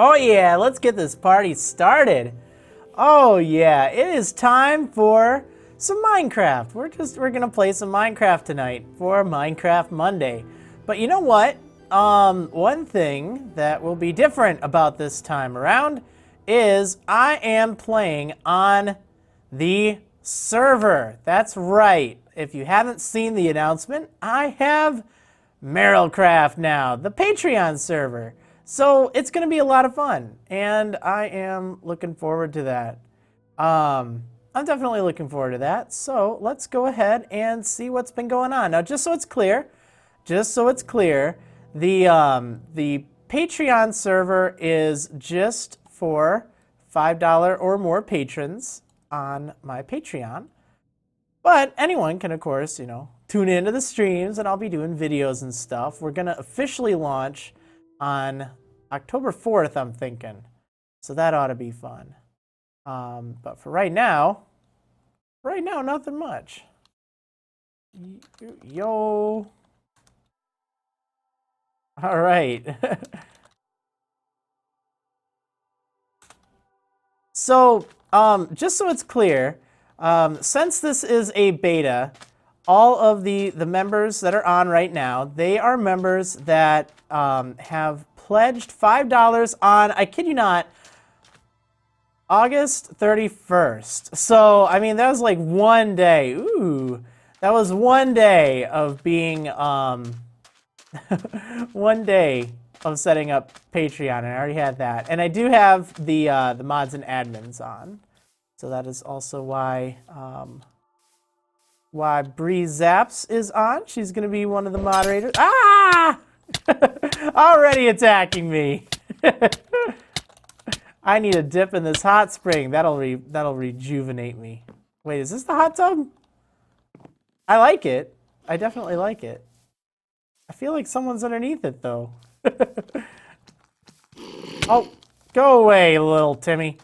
Oh yeah, let's get this party started. Oh yeah, it is time for some Minecraft. We're gonna play some Minecraft tonight for Minecraft Monday. But you know what? One thing that will be different about this time around is I am playing on the server. That's right. If you haven't seen the announcement, I have Marrilcraft now, the Patreon server. So it's going to be a lot of fun, and I am looking forward to that. I'm definitely looking forward to that. So let's go ahead and see what's been going on. Now, just so it's clear, the Patreon server is just for $5 or more patrons on my Patreon. But anyone can, of course, tune into the streams, and I'll be doing videos and stuff. We're going to officially launch on October 4th, I'm thinking. So that ought to be fun. But for right now, nothing much. Yo. All right. So, just so it's clear, since this is a beta, all of the members that are on right now, they are members that have pledged $5 on, I kid you not, August 31st. So, I mean, that was like one day. Ooh, that was one day of being, one day of setting up Patreon, and I already had that. And I do have the mods and admins on. So that is also why Bree Zaps is on. She's going to be one of the moderators. Ah! Already attacking me. I need a dip in this hot spring. That'll rejuvenate me. Wait, is this the hot tub? I like it. I definitely like it. I feel like someone's underneath it, though. Oh, go away, little Timmy.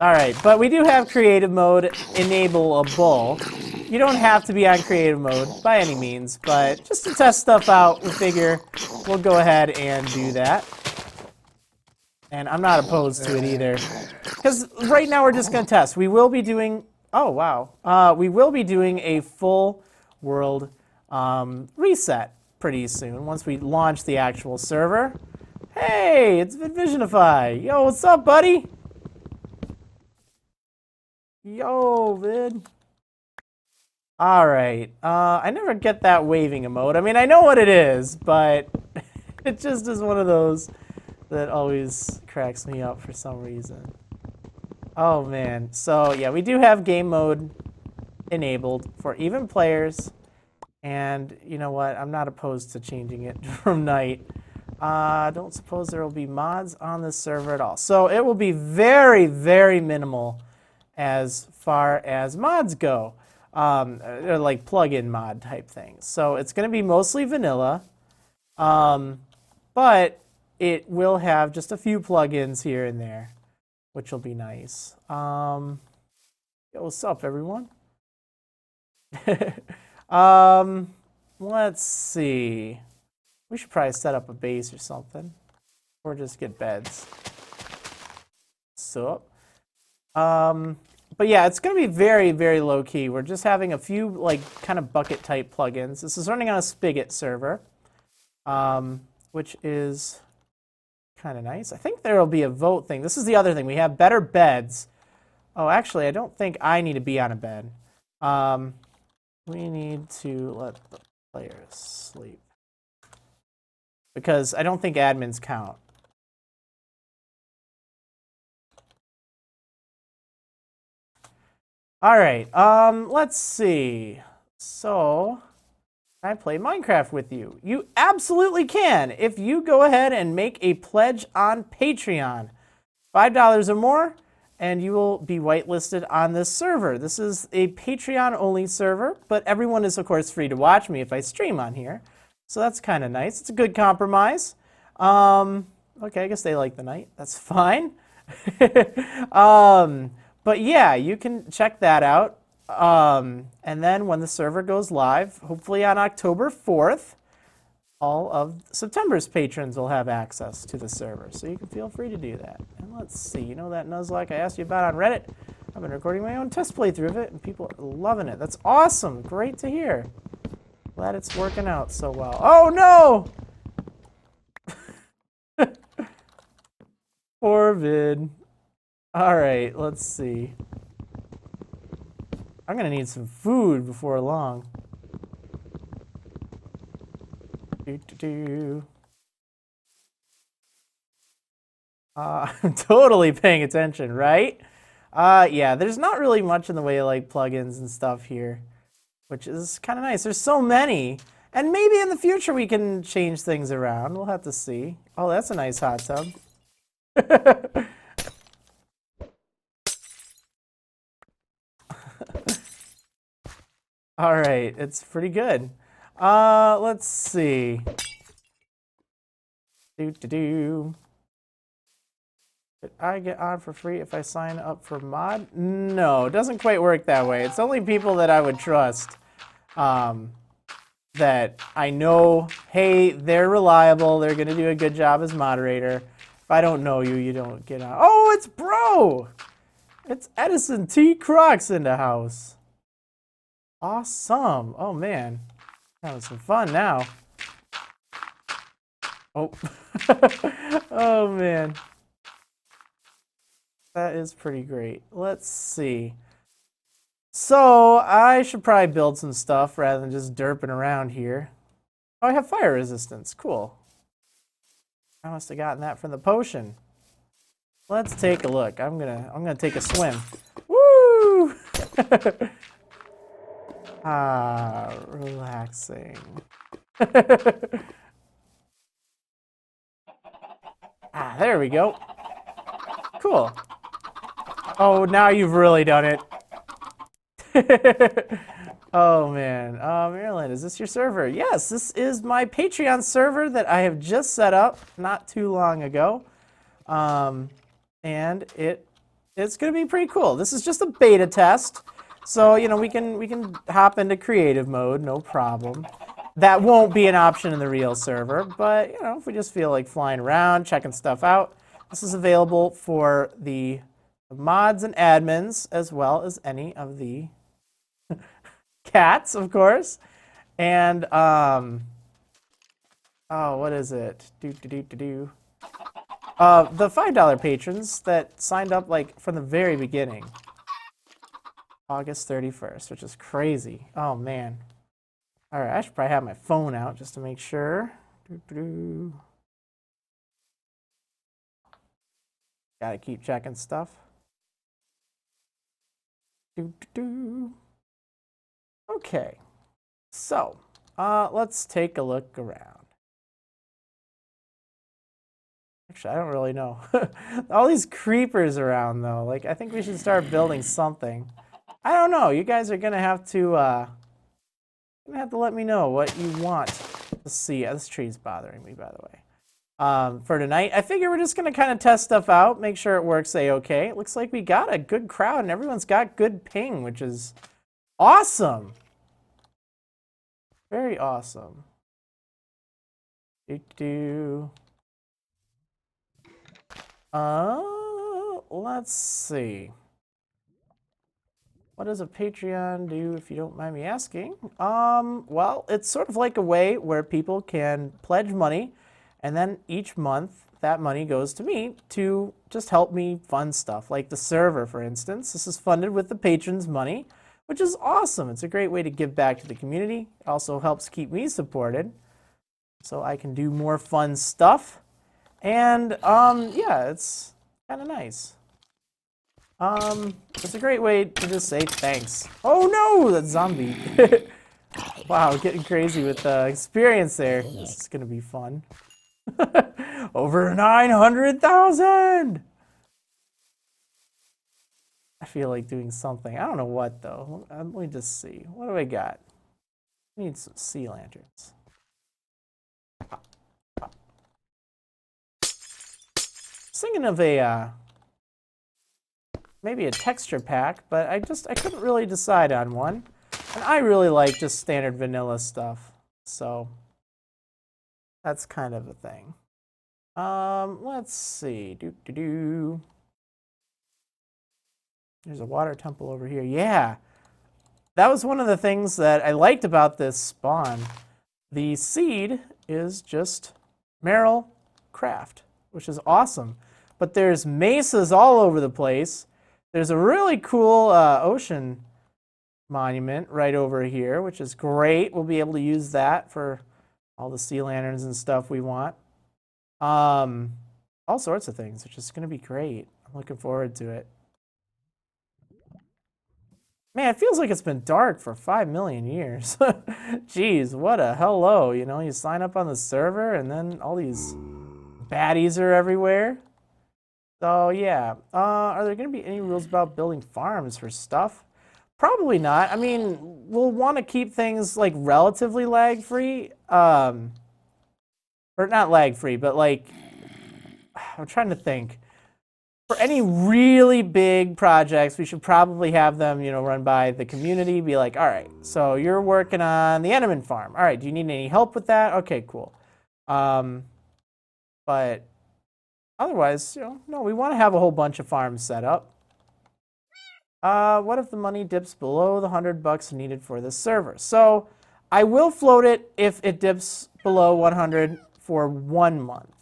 All right, but we do have creative mode enableable. You don't have to be on creative mode by any means, but just to test stuff out, we figure we'll go ahead and do that. And I'm not opposed to it either. Because right now we're just going to test. We will be doing... Oh, wow. We will be doing a full world reset pretty soon once we launch the actual server. Hey, it's Visionify. Yo, what's up, buddy? Yo, Vid. All right. I never get that waving emote. I mean, I know what it is, but it just is one of those that always cracks me up for some reason. Oh, man. So, yeah, we do have game mode enabled for even players. And you know what? I'm not opposed to changing it from night. I don't suppose there will be mods on this server at all. So it will be very, very minimal as far as mods go. Like plug-in mod type things. So it's going to be mostly vanilla, but it will have just a few plugins here and there, which will be nice. Yo, what's up, everyone? Let's see. We should probably set up a base or something, or just get beds. So, but yeah, it's going to be very, very low key. We're just having a few like kind of bucket type plugins. This is running on a Spigot server, which is kind of nice. I think there will be a vote thing. This is the other thing. We have better beds. Oh, actually, I don't think I need to be on a bed. We need to let the players sleep because I don't think admins count. All right, let's see. So, can I play Minecraft with you? You absolutely can if you go ahead and make a pledge on Patreon. $5 or more, and you will be whitelisted on this server. This is a Patreon-only server, but everyone is, of course, free to watch me if I stream on here. So that's kind of nice. It's a good compromise. Okay, I guess they like the night. That's fine. But yeah, you can check that out. And then when the server goes live, hopefully on October 4th, all of September's patrons will have access to the server, so you can feel free to do that. And let's see, you know that Nuzlocke I asked you about on Reddit? I've been recording my own test playthrough of it, and people are loving it. That's awesome. Great to hear. Glad it's working out so well. Oh, no! Poor vid. All right, let's see. I'm going to need some food before long. I'm totally paying attention, right? Yeah, there's not really much in the way of like plugins and stuff here, which is kind of nice. There's so many, and maybe in the future we can change things around. We'll have to see. Oh, that's a nice hot tub. All right, it's pretty good. Let's see. Could I get on for free if I sign up for mod? No, it doesn't quite work that way. It's only people that I would trust, that I know, hey, they're reliable, they're gonna do a good job as moderator. If I don't know you, you don't get on. Oh, it's Bro! It's Edison T. Crocs in the house. Awesome. Oh, man. Having some fun now. Oh. Oh, man. That is pretty great. Let's see. So, I should probably build some stuff rather than just derping around here. Oh, I have fire resistance. Cool. I must have gotten that from the potion. Let's take a look. I'm gonna take a swim. Woo! Relaxing. There we go. Cool. Oh, now you've really done it. Oh, man. Marriland, is this your server? Yes, this is my Patreon server that I have just set up not too long ago. And it's going to be pretty cool. This is just a beta test. So, you know, we can hop into creative mode, no problem. That won't be an option in the real server, but, you know, if we just feel like flying around, checking stuff out, this is available for the mods and admins, as well as any of the cats, of course. And, oh, what is it? The $5 patrons that signed up, like, from the very beginning. August 31st, which is crazy. Oh, man. All right, I should probably have my phone out just to make sure. Gotta keep checking stuff. Okay, so let's take a look around. Actually, I don't really know. All these creepers around, though. Like, I think we should start building something. I don't know. You guys are gonna have to let me know what you want to see. This tree's bothering me, by the way. For tonight, I figure we're just gonna kind of test stuff out, make sure it works a-okay. It looks like we got a good crowd, and everyone's got good ping, which is awesome. Very awesome. Let's see. What does a Patreon do, if you don't mind me asking? Well, it's sort of like a way where people can pledge money, and then each month that money goes to me to just help me fund stuff, like the server, for instance. This is funded with the patrons' money, which is awesome. It's a great way to give back to the community. It also helps keep me supported, so I can do more fun stuff. And, yeah, it's kind of nice. It's a great way to just say thanks. Oh no, that zombie. Wow, getting crazy with the experience there. This is gonna be fun. Over 900,000! I feel like doing something. I don't know what, though. Let me just see. What do I got? I need some sea lanterns. Thinking of a, maybe a texture pack, but I couldn't really decide on one. And I really like just standard vanilla stuff. So That's kind of a thing. Let's see. There's a water temple over here. Yeah. That was one of the things that I liked about this spawn. The seed is just Marrilcraft, which is awesome. But there's mesas all over the place. There's a really cool ocean monument right over here, which is great. We'll be able to use that for all the sea lanterns and stuff we want. All sorts of things, which is going to be great. I'm looking forward to it. Man, it feels like it's been dark for 5 million years. Jeez, what a hello. You know, you sign up on the server and then all these baddies are everywhere. So yeah, are there going to be any rules about building farms for stuff? Probably not. I mean, we'll want to keep things like relatively lag-free. Or not lag-free, but like, I'm trying to think. For any really big projects, we should probably have them, you know, run by the community. Be like, all right, so you're working on the Enderman farm. All right, do you need any help with that? Okay, cool. But otherwise, you know, no, we want to have a whole bunch of farms set up. What if the money dips below the $100 needed for this server? So I will float it if it dips below 100 for 1 month.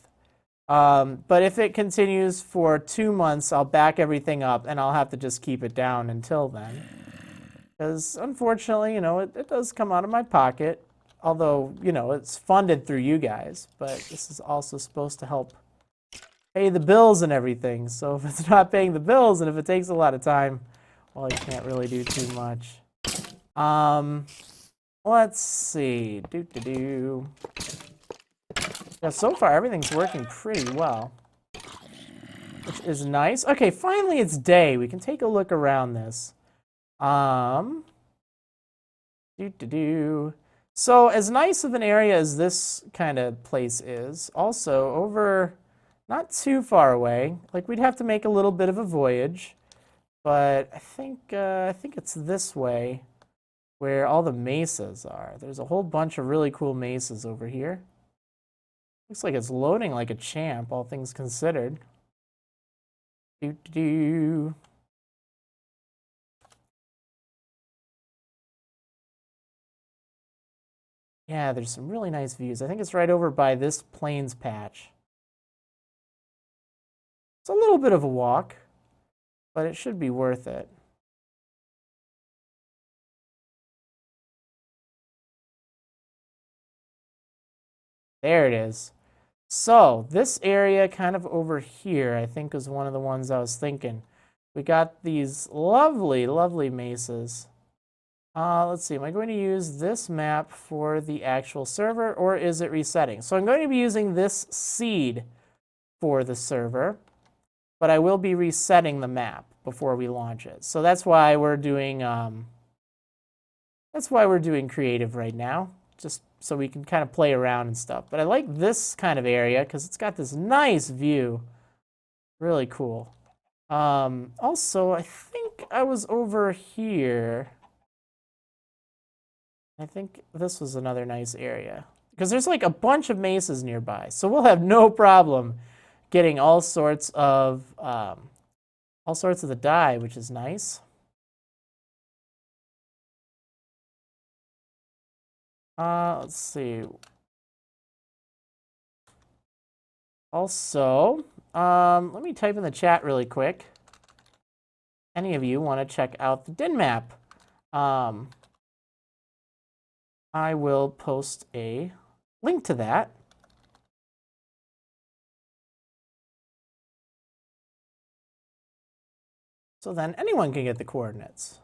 But if it continues for 2 months, I'll back everything up and I'll have to just keep it down until then. Because unfortunately, you know, it does come out of my pocket. Although, you know, it's funded through you guys. But this is also supposed to help pay the bills and everything. So if it's not paying the bills and if it takes a lot of time, well, I can't really do too much. Let's see. Yeah, so far everything's working pretty well, which is nice. Okay, finally it's day. We can take a look around this. So as nice of an area as this kind of place is, also over not too far away, like we'd have to make a little bit of a voyage, but I think it's this way where all the mesas are. There's a whole bunch of really cool mesas over here. Looks like it's loading like a champ, all things considered. Yeah, there's some really nice views. I think it's right over by this plains patch. It's a little bit of a walk, but it should be worth it. There it is. So this area kind of over here, I think is one of the ones I was thinking. We got these lovely, lovely mesas. Let's see, am I going to use this map for the actual server or is it resetting? So I'm going to be using this seed for the server, but I will be resetting the map before we launch it. So that's why we're doing creative right now, just so we can kind of play around and stuff. But I like this kind of area because it's got this nice view. Really cool. Also, I think I was over here. I think this was another nice area because there's like a bunch of mesas nearby. So we'll have no problem getting all sorts of the dye, which is nice. Let's see. Also, let me type in the chat really quick. Any of you want to check out the DIN map? I will post a link to that. So then anyone can get the coordinates.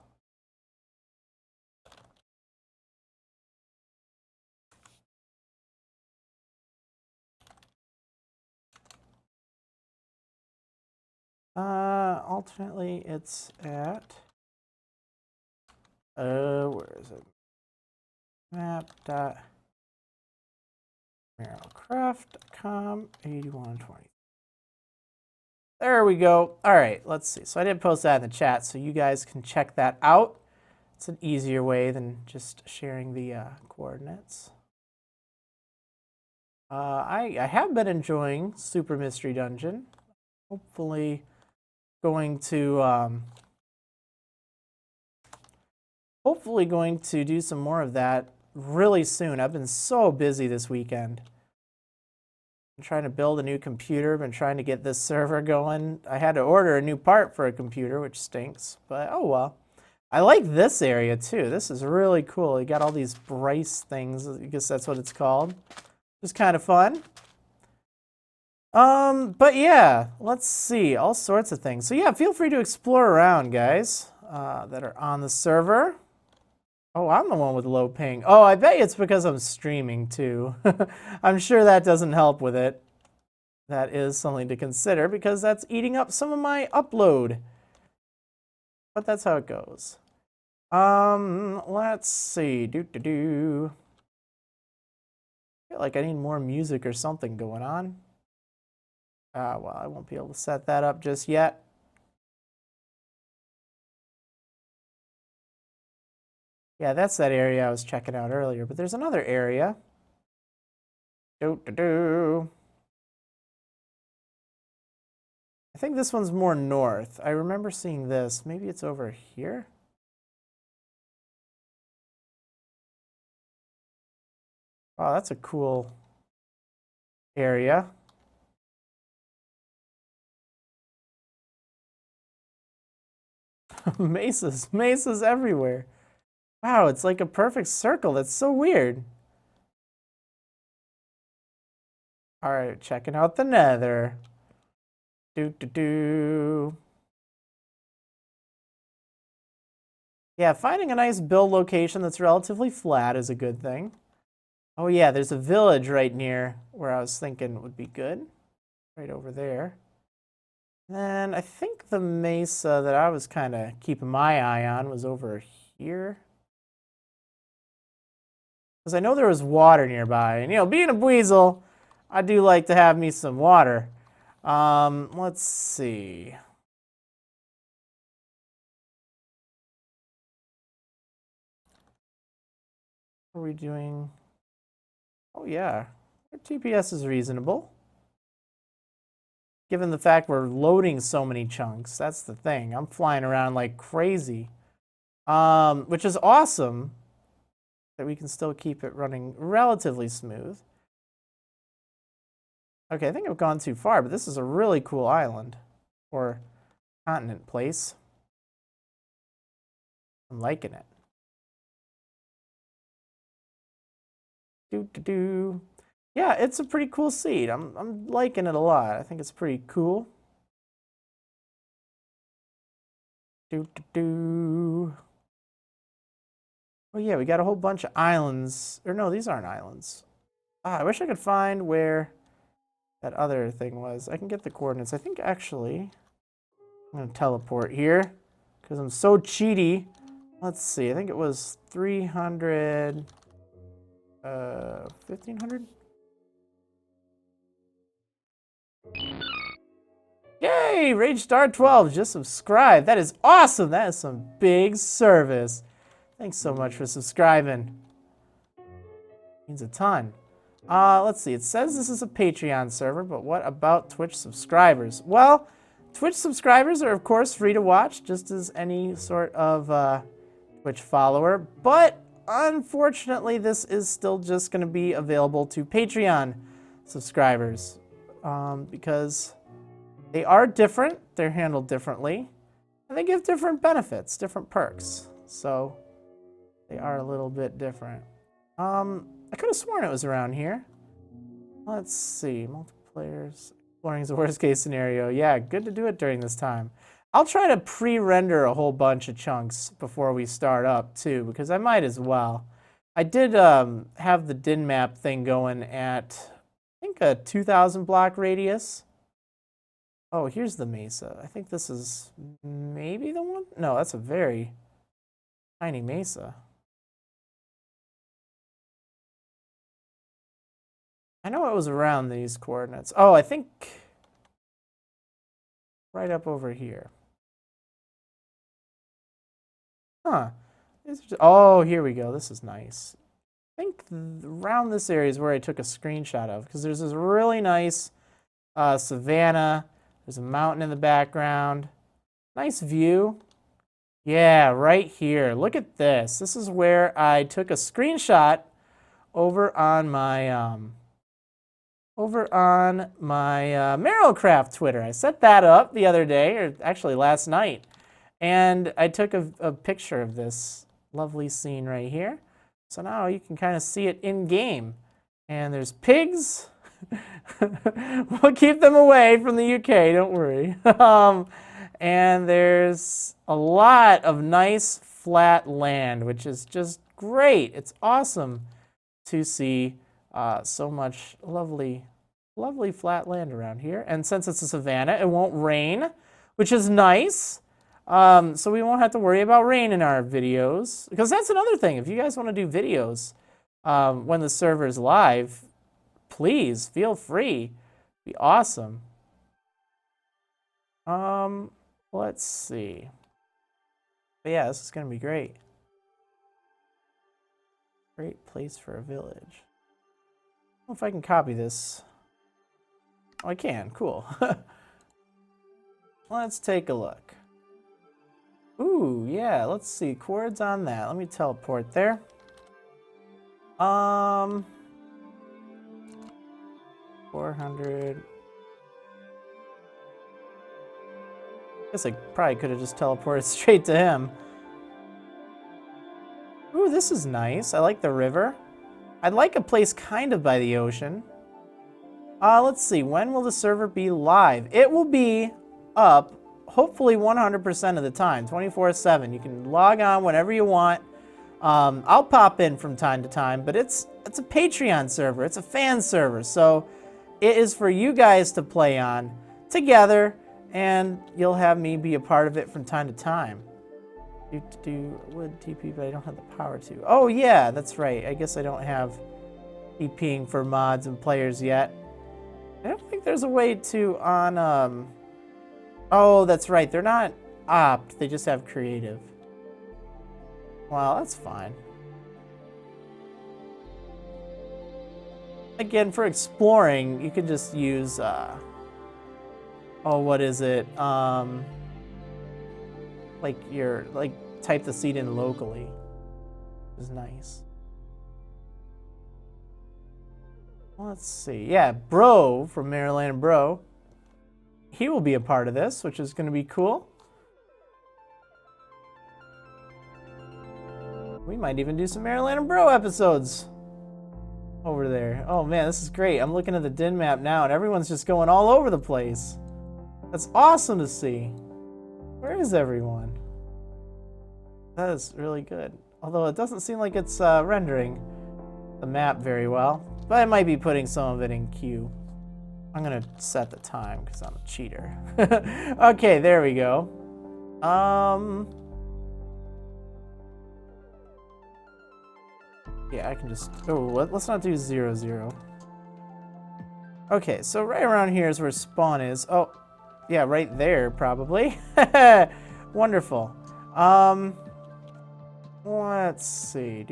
Alternately, it's at, where is it? Map.marrilcraft.com 8120. There we go. All right, let's see. So I did post that in the chat, so you guys can check that out. It's an easier way than just sharing the coordinates. I have been enjoying Super Mystery Dungeon. Hopefully going to do some more of that really soon. I've been so busy this weekend. I'm trying to build a new computer, been trying to get this server going. I had to order a new part for a computer, which stinks, but oh well. I like this area too. This is really cool. You got all these Bryce things. I guess that's what it's called. It's kind of fun. But yeah, let's see. All sorts of things. So yeah, feel free to explore around, guys, that are on the server. Oh, I'm the one with low ping. Oh, I bet it's because I'm streaming too. I'm sure that doesn't help with it. That is something to consider because that's eating up some of my upload. But that's how it goes. Let's see. I feel like I need more music or something going on. Well, I won't be able to set that up just yet. Yeah, that's that area I was checking out earlier, but there's another area. I think this one's more north. I remember seeing this. Maybe it's over here? Oh, that's a cool area. Mesas everywhere. Wow, it's like a perfect circle. That's so weird. All right, checking out the nether. Yeah, finding a nice build location that's relatively flat is a good thing. Oh yeah, there's a village right near where I was thinking would be good. Right over there. And I think the mesa that I was kind of keeping my eye on was over here. Because I know there was water nearby. And, you know, being a Buizel, I do like to have me some water. Let's see. What are we doing? Oh, yeah. Our TPS is reasonable. Given the fact we're loading so many chunks, that's the thing. I'm flying around like crazy. Which is awesome that we can still keep it running relatively smooth. Okay, I think I've gone too far, but this is a really cool island or continent place. I'm liking it. Yeah, it's a pretty cool seed. I'm liking it a lot. I think it's pretty cool. Oh yeah, we got a whole bunch of islands. Or no, these aren't islands. I wish I could find where that other thing was. I can get the coordinates. I think actually I'm gonna teleport here because I'm so cheaty. Let's see. I think it was 300. 1500. Yay! Rage Star 12 just subscribed. That is awesome. That is some big service. Thanks so much for subscribing. Means a ton. Let's see. It says this is a Patreon server, but what about Twitch subscribers? Well, Twitch subscribers are of course free to watch, just as any sort of Twitch follower. But unfortunately, this is still just going to be available to Patreon subscribers because they are different, they're handled differently, and they give different benefits, different perks. So they are a little bit different. I could have sworn it was around here. Let's see, multiplayers. Exploring is the worst case scenario. Yeah, good to do it during this time. I'll try to pre-render a whole bunch of chunks before we start up too, because I might as well. I did have the din map thing going at, I think, a 2,000 block radius. Oh, here's the mesa. I think this is maybe the one? No, that's a very tiny mesa. I know it was around these coordinates. Oh, I think right up over here. Huh. Oh, here we go. This is nice. think around this area is where I took a screenshot of, because there's this really nice savanna. There's a mountain in the background. Nice view. Yeah, right here. Look at this. This is where I took a screenshot over on my Marrilcraft Twitter. I set that up the other day, or actually last night, and I took a picture of this lovely scene right here. So now you can kind of see it in game. And there's pigs. We'll keep them away from the UK, don't worry. And there's a lot of nice flat land, which is just great. It's awesome to see so much lovely flat land around here. And since it's a savanna, it won't rain, which is nice. So we won't have to worry about rain in our videos. Because that's another thing. If you guys want to do videos when the server is live, please feel free. Be awesome. Let's see. But yeah, this is going to be great. Great place for a village. I don't know if I can copy this. Oh, I can. Cool. Let's take a look. Ooh, yeah. Let's see. Chords on that. Let me teleport there. 400. Guess I probably could have just teleported straight to him. Ooh, this is nice. I like the river. I'd like a place kind of by the ocean. Let's see. When will the server be live? It will be up, hopefully 100% of the time, 24/7. You can log on whenever you want. I'll pop in from time to time, but it's a Patreon server. It's a fan server, so it is for you guys to play on together, and you'll have me be a part of it from time to time. Would TP, but I don't have the power to. Oh yeah, that's right. I guess I don't have TPing for mods and players yet. I don't think there's a way to on. Oh, that's right. They're not opt. They just have creative. Well, that's fine. Again, for exploring, you can just use. Oh, what is it? Type the seed in locally. Which is nice. Let's see. Yeah, Bro from Marriland Bro. He will be a part of this, which is going to be cool. We might even do some Marriland Bro episodes over there. Oh man, this is great. I'm looking at the DIN map now, and everyone's just going all over the place. That's awesome to see. Where is everyone? That is really good. Although it doesn't seem like it's rendering the map very well. But I might be putting some of it in queue. I'm going to set the time because I'm a cheater. Okay, there we go. Yeah, I can just... Oh, let's not do 0, 0. Okay, so right around here is where spawn is. Oh, yeah, right there, probably. Wonderful. Let's see.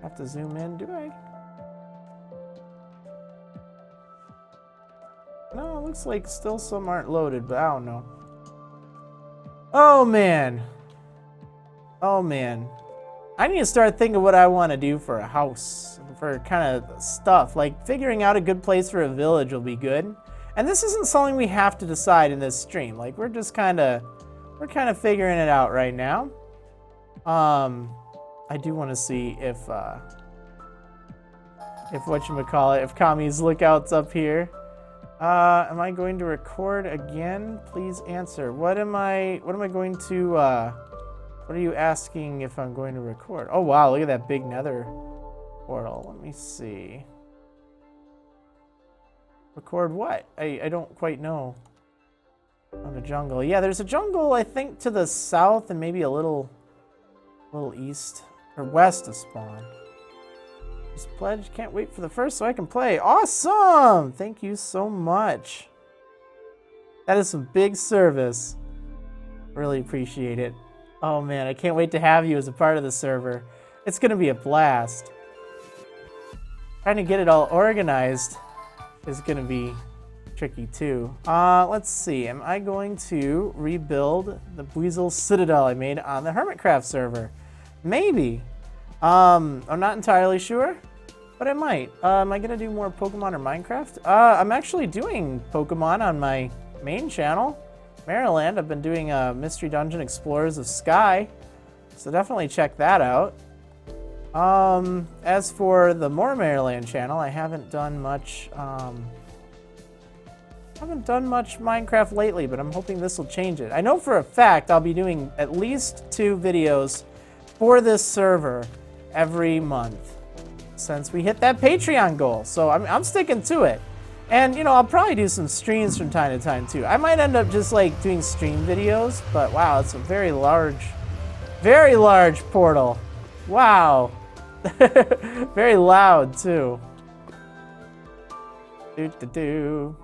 Have to zoom in, do I? No, it looks like still some aren't loaded, but I don't know. Oh, man. Oh, man. I need to start thinking what I want to do for a house, for kind of stuff. Like, figuring out a good place for a village will be good. And this isn't something we have to decide in this stream. Like, we're just kind of... We're kind of figuring it out right now. I do want to see if whatchamacallit, if Kami's Lookout's up here. Am I going to record again? Please answer. What am I going to, what are you asking if I'm going to record? Oh wow, look at that big nether portal. Let me see. Record what? I don't quite know. On the jungle. Yeah, there's a jungle, I think, to the south and maybe a little east or west of spawn. Just pledge, can't wait for the first so I can play. Awesome! Thank you so much. That is some big service. Really appreciate it. Oh man, I can't wait to have you as a part of the server. It's gonna be a blast. Trying to get it all organized is gonna be tricky too. Let's see, am I going to rebuild the Buizel Citadel I made on the Hermitcraft server? Maybe. I'm not entirely sure, but I might. Am I gonna do more Pokemon or Minecraft? I'm actually doing Pokemon on my main channel, Marriland. I've been doing Mystery Dungeon Explorers of Sky, so definitely check that out. As for the More Marriland channel, I haven't done much Minecraft lately, but I'm hoping this will change it. I know for a fact I'll be doing at least 2 videos for this server every month since we hit that Patreon goal. So I'm sticking to it. And, you know, I'll probably do some streams from time to time, too. I might end up just, like, doing stream videos, but wow, it's a very large portal. Wow. Very loud, too. Doo-doo-doo.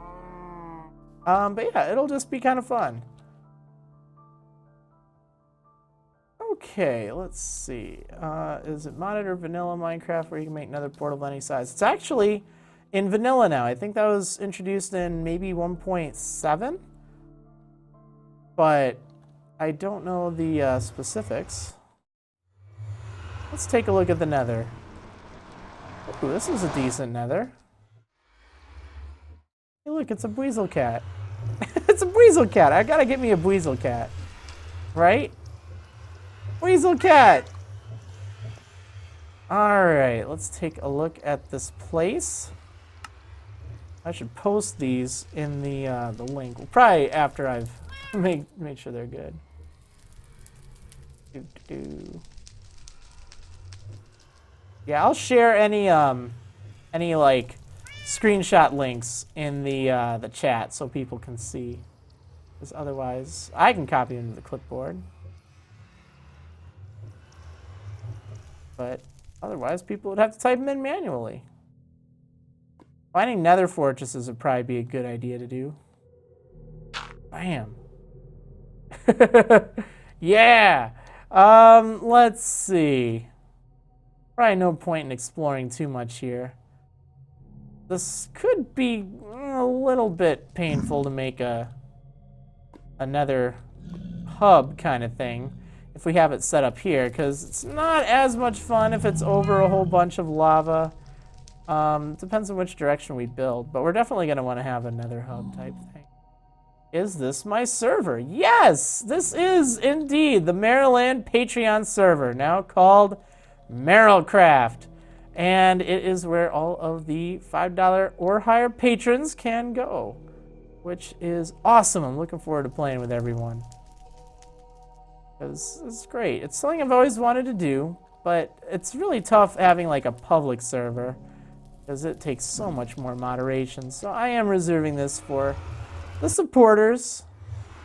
But yeah, it'll just be kind of fun. Okay, let's see. Is it modded or vanilla Minecraft where you can make another portal of any size? It's actually in vanilla now. I think that was introduced in maybe 1.7, but I don't know the specifics. Let's take a look at the nether. Ooh, this is a decent nether. Hey, look, it's a Buizel cat. It's a Buizel cat. I gotta get me a Buizel cat, right? Buizel cat. All right, let's take a look at this place. I should post these in the link. Well, probably after I've made sure they're good. Yeah, I'll share any like screenshot links in the chat so people can see. Because otherwise, I can copy them to the clipboard. But otherwise, people would have to type them in manually. Finding nether fortresses would probably be a good idea to do. Bam. Yeah. Let's see. Probably no point in exploring too much here. This could be a little bit painful to make another hub kind of thing if we have it set up here, because it's not as much fun if it's over a whole bunch of lava. Depends on which direction we build, but we're definitely going to want to have another hub type thing. Is this my server? Yes, this is indeed the Marriland Patreon server, now called Marrilcraft. And it is where all of the $5 or higher patrons can go, which is awesome. I'm looking forward to playing with everyone. Because it's great. It's something I've always wanted to do, but it's really tough having like a public server because it takes so much more moderation. So I am reserving this for the supporters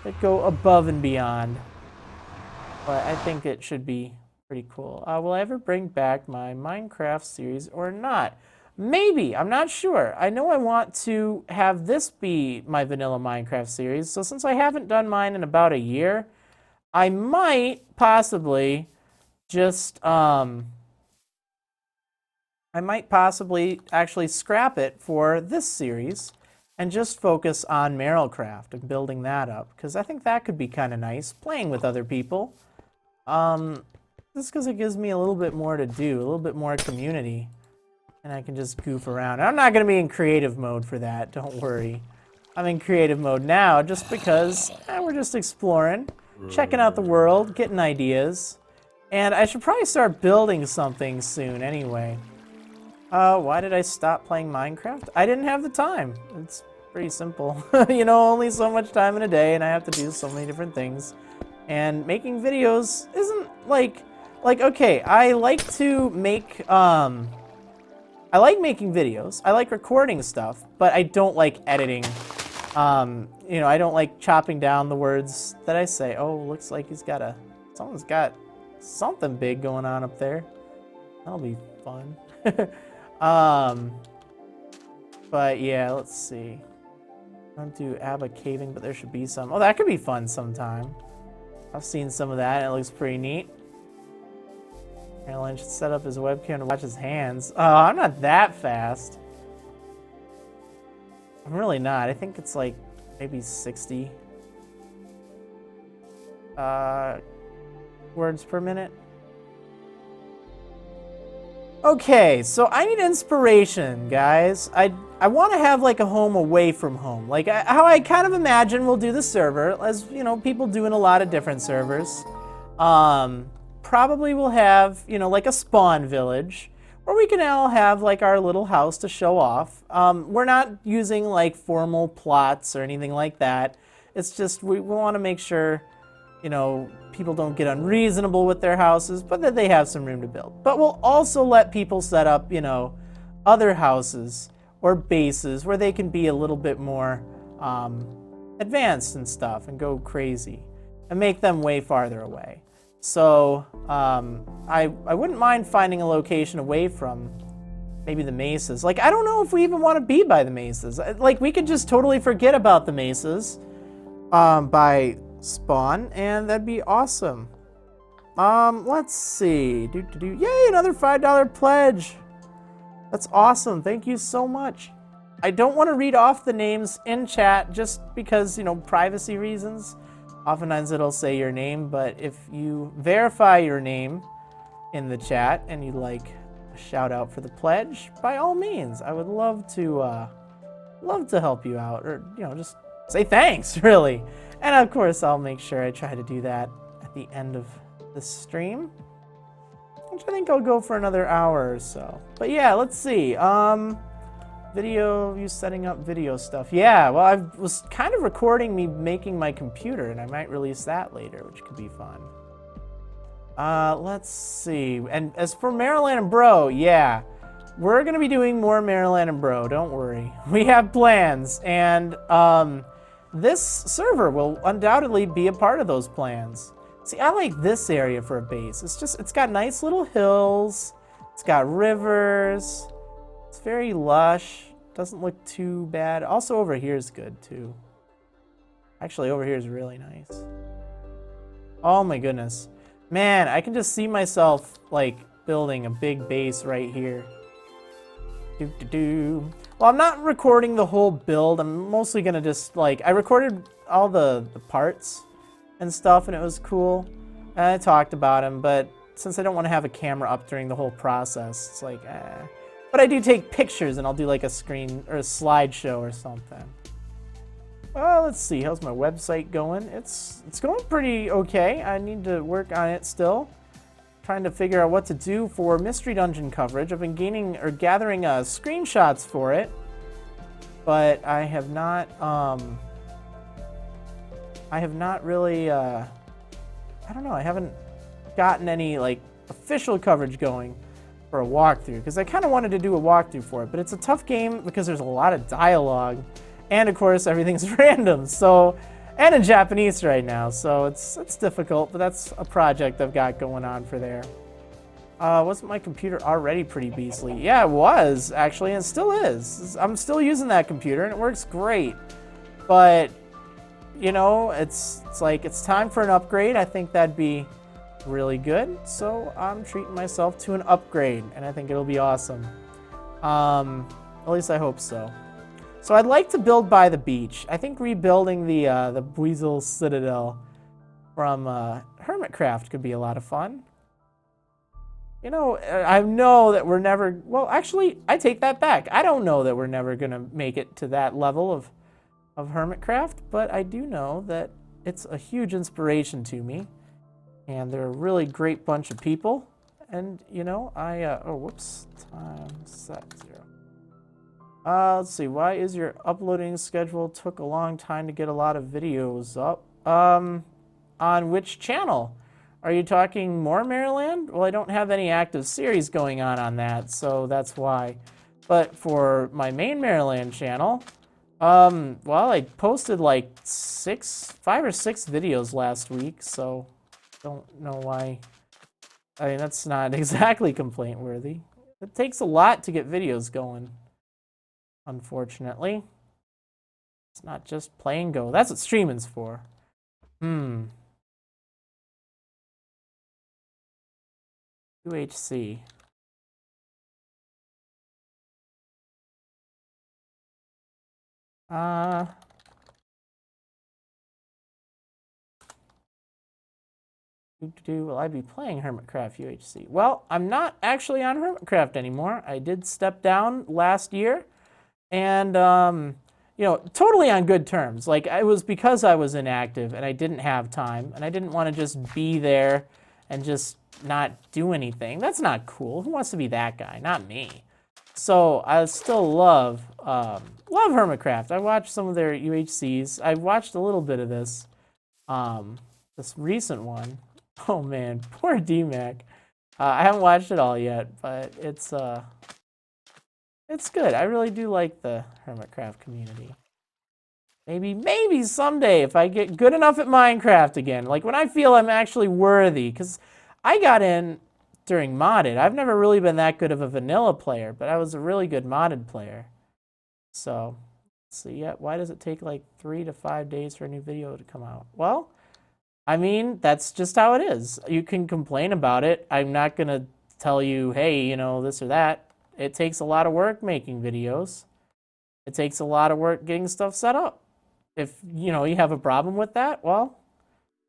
that go above and beyond. But I think it should be pretty cool. Will I ever bring back my Minecraft series or not? Maybe. I'm not sure. I know I want to have this be my vanilla Minecraft series. So since I haven't done mine in about a year, I might possibly just, I might possibly actually scrap it for this series and just focus on Marrilcraft and building that up, because I think that could be kind of nice, playing with other people. Just because it gives me a little bit more to do, a little bit more community, and I can just goof around. I'm not going to be in creative mode for that, don't worry. I'm in creative mode now just because we're just exploring, checking out the world, getting ideas, and I should probably start building something soon anyway. Why did I stop playing Minecraft? I didn't have the time. It's pretty simple. You know, only so much time in a day, and I have to do so many different things. And making videos isn't like okay, I like to make I like making videos. I like recording stuff, but I don't like editing. You know, I don't like chopping down the words that I say. Oh, looks like someone's got something big going on up there. That'll be fun. But yeah, let's see. I don't do Abba caving, but there should be some. Oh, that could be fun sometime. I've seen some of that, and it looks pretty neat. Marriland should set up his webcam to watch his hands. Oh, I'm not that fast. I'm really not. I think it's like maybe 60 words per minute. Okay, so I need inspiration, guys. I want to have like a home away from home. Like how I kind of imagine we'll do the server, as you know, people do in a lot of different servers. Probably we'll have, you know, like a spawn village where we can all have like our little house to show off. We're not using like formal plots or anything like that. It's just we want to make sure, you know, people don't get unreasonable with their houses, but that they have some room to build. But we'll also let people set up, you know, other houses or bases where they can be a little bit more advanced and stuff and go crazy and make them way farther away. So I wouldn't mind finding a location away from maybe the mesas. Like, I don't know if we even want to be by the mesas. Like, we could just totally forget about the mesas by spawn, and that'd be awesome. Let's see. Yay, another $5 pledge. That's awesome. Thank you so much. I don't want to read off the names in chat just because, you know, privacy reasons. Oftentimes it'll say your name, but if you verify your name in the chat and you'd like a shout out for the pledge, by all means, I would love to help you out, or, you know, just say thanks, really. And of course, I'll make sure I try to do that at the end of the stream, which I think I'll go for another hour or so. But yeah, let's see. Video, you setting up video stuff. Yeah, well, I was kind of recording me making my computer, and I might release that later, which could be fun. Let's see. And as for Marriland and Bro, yeah, we're going to be doing more Marriland and Bro, don't worry. We have plans, and this server will undoubtedly be a part of those plans. See, I like this area for a base. It's got nice little hills. It's got rivers. It's very lush. Doesn't look too bad. Also, over here is good, too. Actually, over here is really nice. Oh, my goodness. Man, I can just see myself, like, building a big base right here. Well, I'm not recording the whole build. I'm mostly going to just, like, I recorded all the parts and stuff, and it was cool. And I talked about them, but since I don't want to have a camera up during the whole process, it's like, But I do take pictures, and I'll do like a screen or a slideshow or something. Well, let's see. How's my website going? It's going pretty okay. I need to work on it still. Trying to figure out what to do for Mystery Dungeon coverage. I've been gathering screenshots for it, but I have not really. I don't know. I haven't gotten any like official coverage going for a walkthrough, because I kind of wanted to do a walkthrough for it, but it's a tough game because there's a lot of dialogue, and of course everything's random, so, and in Japanese right now, so it's difficult, but that's a project I've got going on for there. Wasn't my computer already pretty beastly? Yeah, it was, actually, and it still is. I'm still using that computer, and it works great, but, you know, it's like, it's time for an upgrade. I think that'd be really good, so I'm treating myself to an upgrade, and I think it'll be awesome. At least I hope so. So I'd like to build by the beach. I think rebuilding the Buizel Citadel from Hermitcraft could be a lot of fun. You know, I know that we're never, well, actually, I take that back. I don't know that we're never gonna make it to that level of Hermitcraft, but I do know that it's a huge inspiration to me. And they're a really great bunch of people. And, you know, oh, whoops. Time set 0. Let's see. Why is your uploading schedule took a long time to get a lot of videos up? On which channel? Are you talking more Marriland? Well, I don't have any active series going on that, so that's why. But for my main Marriland channel, well, I posted like 5 or 6 videos last week, so don't know why. I mean, that's not exactly complaint worthy. It takes a lot to get videos going, unfortunately. It's not just play and go. That's what streaming's for. UHC. Will I be playing Hermitcraft UHC? Well, I'm not actually on Hermitcraft anymore. I did step down last year, and you know, totally on good terms. Like, it was because I was inactive and I didn't have time, and I didn't want to just be there and just not do anything. That's not cool. Who wants to be that guy? Not me. So I still love Hermitcraft. I watched some of their UHCs. I watched a little bit of this recent one. Oh man, poor DMAC. I haven't watched it all yet, but it's good. I really do like the Hermitcraft community. Maybe someday if I get good enough at Minecraft again, like when I feel I'm actually worthy, because I got in during modded. I've never really been that good of a vanilla player, but I was a really good modded player. So, let's see, yeah, why does it take like 3 to 5 days for a new video to come out? Well, I mean, that's just how it is. You can complain about it. I'm not going to tell you, hey, you know, this or that. It takes a lot of work making videos. It takes a lot of work getting stuff set up. If, you know, you have a problem with that, well,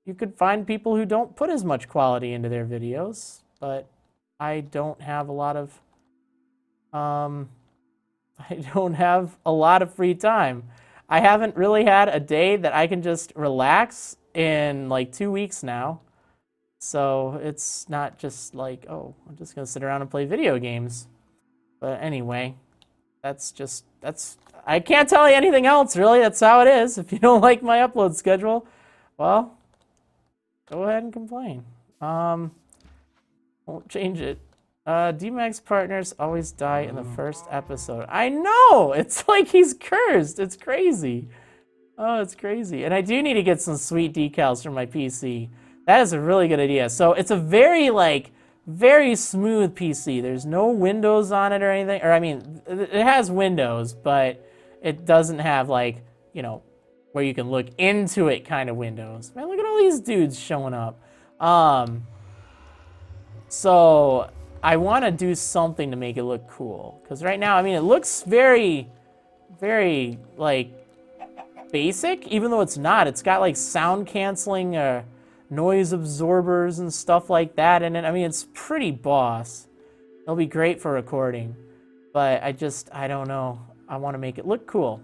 you could find people who don't put as much quality into their videos, but I don't have a lot of free time. I haven't really had a day that I can just relax in like 2 weeks now. So it's not just like, oh, I'm just gonna sit around and play video games. But anyway, I can't tell you anything else, really. That's how it is. If you don't like my upload schedule, well, go ahead and complain. Won't change it. D-Max partners always die in the first episode. I know! It's like he's cursed. It's crazy. Oh, it's crazy. And I do need to get some sweet decals for my PC. That is a really good idea. So it's a very smooth PC. There's no windows on it or anything. Or I mean, it has windows, but it doesn't have like, you know, where you can look into it kind of windows. Man, look at all these dudes showing up. So I want to do something to make it look cool. Because right now, I mean, it looks very, very, like, basic, even though it's not. It's got, like, sound canceling, noise absorbers and stuff like that in it. I mean, it's pretty boss. It'll be great for recording. But I don't know. I want to make it look cool.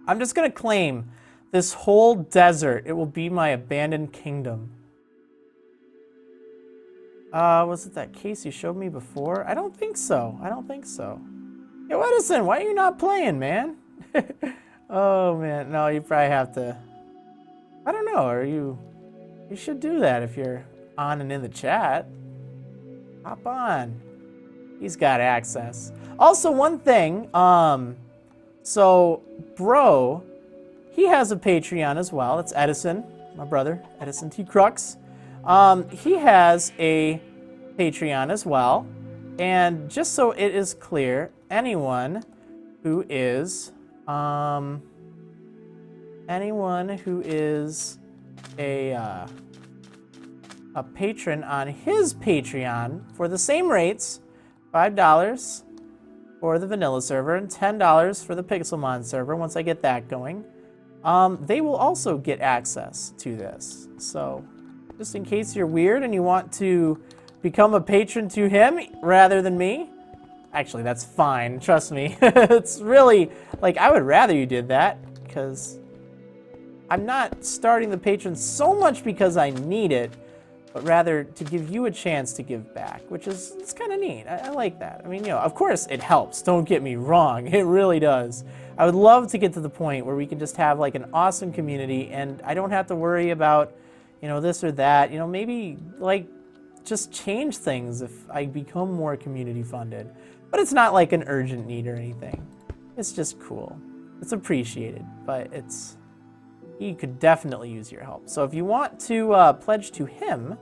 I'm just going to claim this whole desert. It will be my abandoned kingdom. Was it that case you showed me before? I don't think so. I don't think so. Yo, Edison, why are you not playing, man? Oh, man. No, you probably have to... I don't know. You should do that if you're on and in the chat. Hop on. He's got access. Also, one thing. So, Bro, he has a Patreon as well. It's Edison, my brother, Edison T. Crux. He has a Patreon as well. And just so it is clear, anyone who is a patron on his Patreon for the same rates, $5 for the vanilla server and $10 for the Pixelmon server once I get that going, they will also get access to this. So just in case you're weird and you want to become a patron to him rather than me, actually that's fine, trust me. It's really, like, I would rather you did that because I'm not starting the patron so much because I need it, but rather to give you a chance to give back, which is, it's kind of neat. I like that. I mean, you know, of course it helps, don't get me wrong, it really does. I would love to get to the point where we can just have like an awesome community and I don't have to worry about, you know, this or that, you know, maybe like just change things if I become more community funded. But it's not like an urgent need or anything. It's just cool. It's appreciated, but he could definitely use your help. So if you want to pledge to him,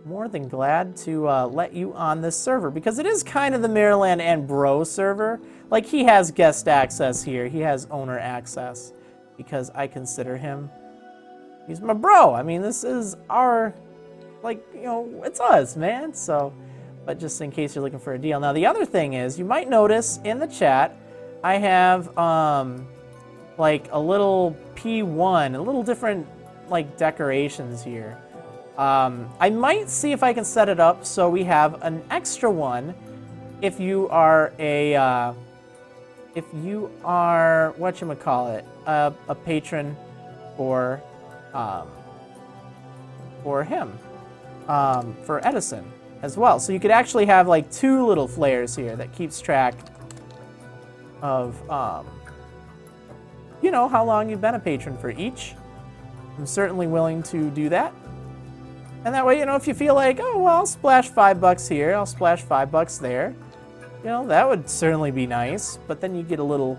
more than glad to let you on this server because it is kind of the Marriland and Bro server. Like he has guest access here. He has owner access because I consider him, he's my bro. I mean, this is our like, you know, it's us, man. So, but just in case you're looking for a deal. Now, the other thing is, you might notice in the chat, I have, like, a little P1, a little different, like, decorations here. I might see if I can set it up so we have an extra one if you are a, whatchamacallit, a patron for him, for Edison as well. So you could actually have like 2 little flares here that keeps track of, you know, how long you've been a patron for each. I'm certainly willing to do that. And that way, you know, if you feel like, oh, well, I'll splash $5 here, I'll splash $5 there, you know, that would certainly be nice. But then you get a little,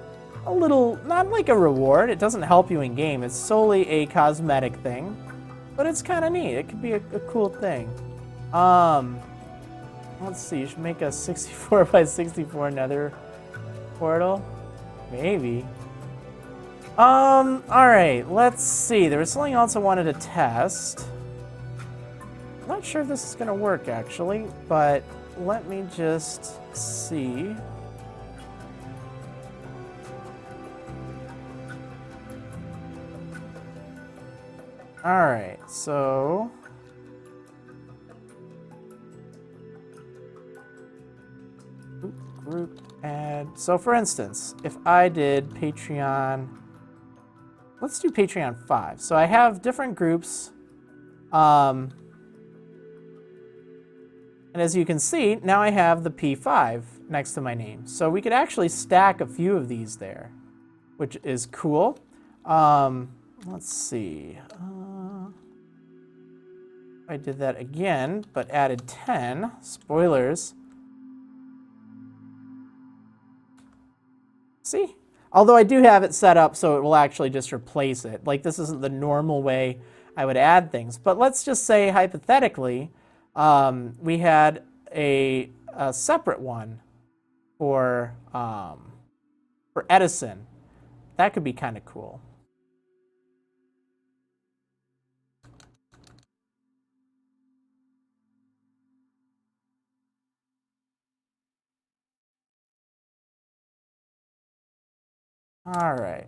not like a reward. It doesn't help you in game. It's solely a cosmetic thing, but it's kind of neat. It could be a cool thing. Let's see. You should make a 64 by 64 nether portal. Maybe. All right. Let's see. There was something else I wanted to test. I'm not sure if this is going to work, actually, but let me just see. All right, so group add. So for instance, if I did Patreon, let's do Patreon 5. So I have different groups. And as you can see, now I have the P5 next to my name. So we could actually stack a few of these there, which is cool. Let's see. I did that again, but added 10. Spoilers. See? Although I do have it set up so it will actually just replace it. Like, this isn't the normal way I would add things. But let's just say, hypothetically, we had a separate one for Edison. That could be kind of cool. All right.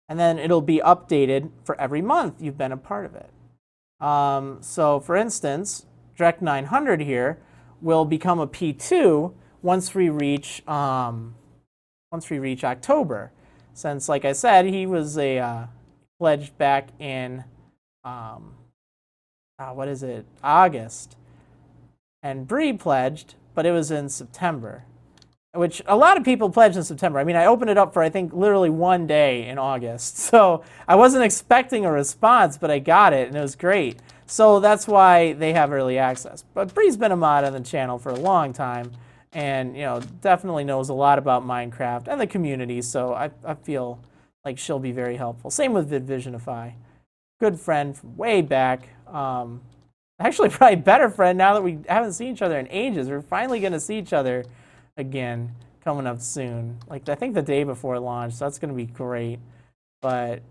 And then it'll be updated for every month you've been a part of it. So for instance, Drek 900 here will become a P2 once we reach October. Since, like I said, he was a pledged back in August, and Bree pledged, but it was in September, which a lot of people pledged in September. I mean, I opened it up for, I think, literally 1 day in August. So I wasn't expecting a response, but I got it, and it was great. So that's why they have early access. But Bree's been a mod on the channel for a long time, and, you know, definitely knows a lot about Minecraft and the community, so I feel like she'll be very helpful. Same with VidVisionify. Good friend from way back. Actually, probably better friend now that we haven't seen each other in ages. We're finally going to see each other again coming up soon. Like, I think the day before launch, so that's going to be great. But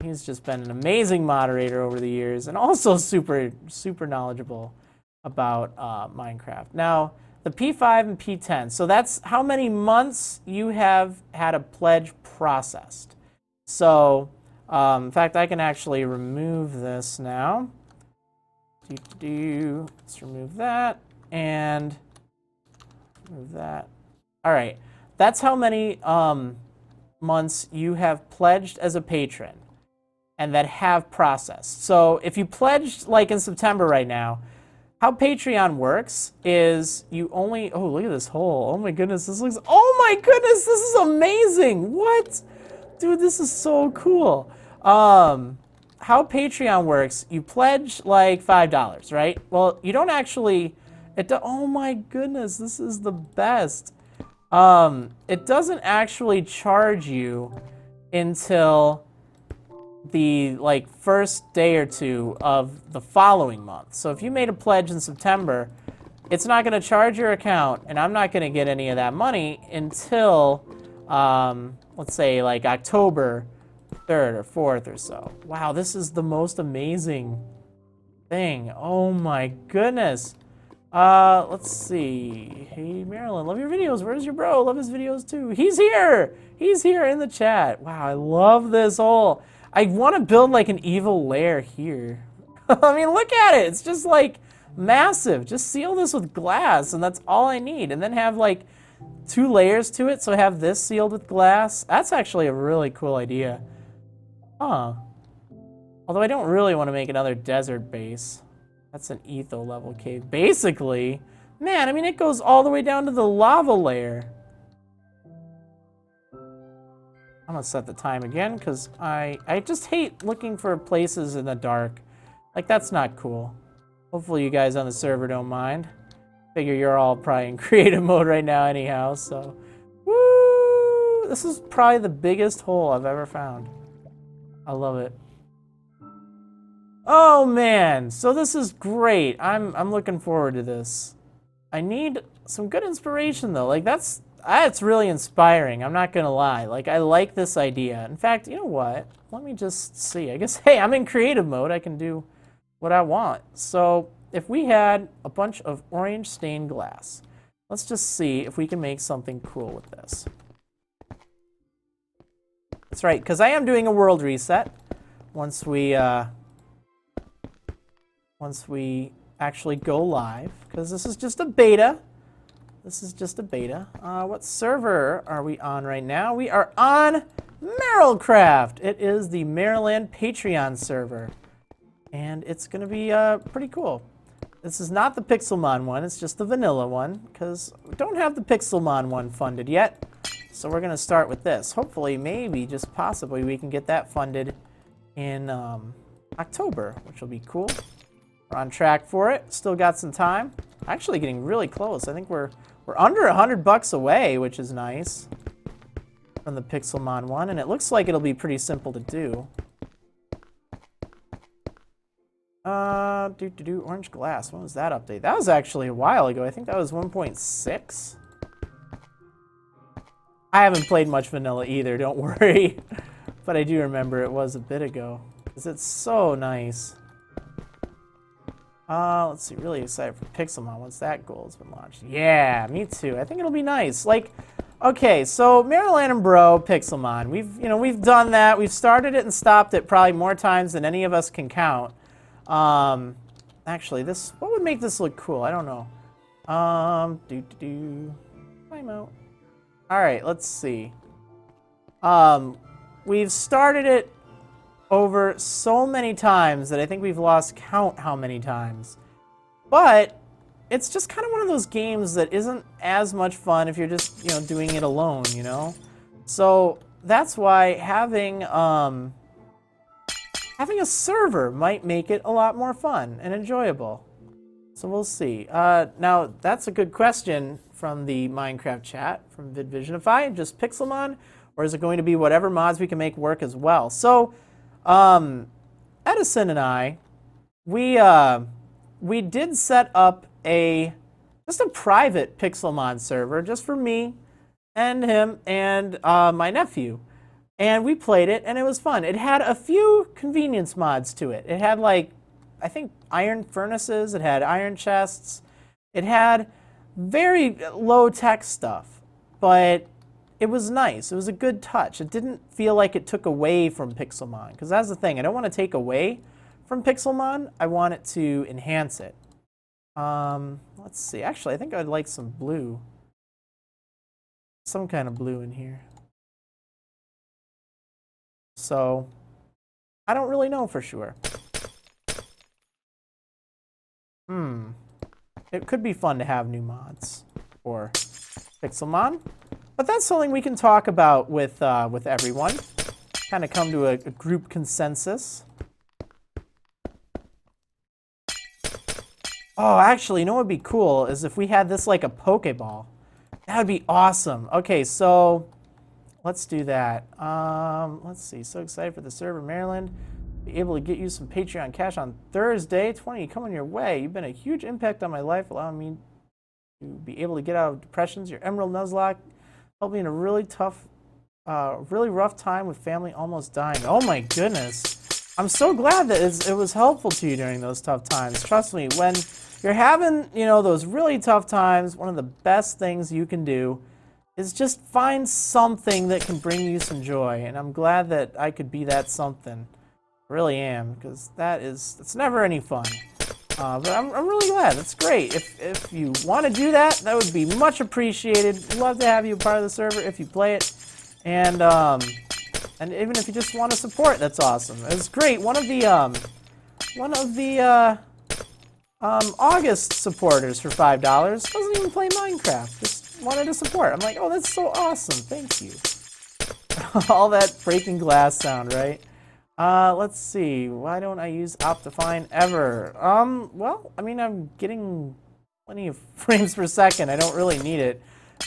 he's just been an amazing moderator over the years, and also super, super knowledgeable about Minecraft. Now, the P5 and P10, so that's how many months you have had a pledge processed. So, in fact, I can actually remove this now. Let's remove that, and remove that. All right, that's how many months you have pledged as a patron and that have processed. So if you pledged like in September right now, how Patreon works is you only, oh, look at this hole. Oh my goodness, this looks, oh my goodness, this is amazing. What? Dude, this is so cool. How Patreon works, you pledge like $5, right? Well, you don't actually, oh my goodness, this is the best. It doesn't actually charge you until the like first day or two of the following month. So if you made a pledge in September, it's not going to charge your account, and I'm not going to get any of that money until, let's say, like October 3rd or 4th or so. Wow, this is the most amazing thing. Oh my goodness. Let's see. Hey, Marilyn, love your videos. Where's your bro? Love his videos too. He's here. He's here in the chat. Wow, I love this hole. I want to build like an evil lair here. I mean, look at it. It's just like massive. Just seal this with glass and that's all I need. And then have like 2 layers to it. So I have this sealed with glass. That's actually a really cool idea. Huh. Although I don't really want to make another desert base. That's an etho level cave. Basically, man, I mean, it goes all the way down to the lava layer. I'm gonna set the time again because I just hate looking for places in the dark. Like, that's not cool. Hopefully you guys on the server don't mind. Figure you're all probably in creative mode right now anyhow, so. Woo! This is probably the biggest hole I've ever found. I love it. Oh man, so this is great. I'm looking forward to this. I need some good inspiration though. Like that's really inspiring. I'm not gonna lie. Like I like this idea. In fact, you know what? Let me just see. I guess, hey, I'm in creative mode. I can do what I want. So if we had a bunch of orange stained glass, let's just see if we can make something cool with this. That's right, because I am doing a world reset once we actually go live, because this is just a beta. This is just a beta. What server are we on right now? We are on Marrilcraft. It is the Marriland Patreon server, and it's going to be pretty cool. This is not the Pixelmon one. It's just the vanilla one, because we don't have the Pixelmon one funded yet. So we're going to start with this. Hopefully, maybe, just possibly, we can get that funded in October, which will be cool. We're on track for it. Still got some time. Actually getting really close. I think we're under $100 away, which is nice from the Pixelmon one, and it looks like it'll be pretty simple to do. Orange glass. When was that update? That was actually a while ago. I think that was 1.6. I haven't played much vanilla either, don't worry. But I do remember it was a bit ago, because it's so nice. Let's see, really excited for Pixelmon once that goal has been launched. Yeah, me too. I think it'll be nice. Like, okay, so Maryland and Bro, Pixelmon. We've done that. We've started it and stopped it probably more times than any of us can count. Actually, what would make this look cool? I don't know. Time out. All right, let's see. We've started it over so many times that I think we've lost count how many times. But it's just kind of one of those games that isn't as much fun if you're just, doing it alone, So that's why having a server might make it a lot more fun and enjoyable. So we'll see. Now, that's a good question from the Minecraft chat, from VidVisionify. Just Pixelmon, or is it going to be whatever mods we can make work as well? So, Edison and I, we did set up just a private Pixelmon server just for me and him and my nephew. And we played it, and it was fun. It had a few convenience mods to it. It had, like, I think iron furnaces. It had iron chests. It had very low-tech stuff, but it was nice. It was a good touch. It didn't feel like it took away from Pixelmon, because that's the thing. I don't want to take away from Pixelmon. I want it to enhance it. Let's see. Actually, I think I'd like some blue. Some kind of blue in here. So, I don't really know for sure. It could be fun to have new mods for Pixelmon. But that's something we can talk about with everyone. Kind of come to a group consensus. Oh, actually, you know what would be cool is if we had this like a Pokeball. That would be awesome. Okay, so let's do that. Let's see. So excited for the server, Maryland. Be able to get you some Patreon cash on Thursday. 20 coming your way. You've been a huge impact on my life, allowing me to be able to get out of depressions. Your Emerald Nuzlocke helped me in a really tough, really rough time with family almost dying. Oh my goodness. I'm so glad that it was helpful to you during those tough times. Trust me, when you're having, you know, those really tough times, one of the best things you can do is just find something that can bring you some joy. And I'm glad that I could be that something. I really am, because it's never any fun. But I'm really glad. That's great. If you want to do that, that would be much appreciated. Love to have you a part of the server if you play it. And even if you just want to support, that's awesome. It's great. One of the August supporters for $5 doesn't even play Minecraft. Just wanted to support. I'm like, oh, that's so awesome. Thank you. All that breaking glass sound, right? Let's see. Why don't I use Optifine ever? Well, I mean, I'm getting plenty of frames per second. I don't really need it.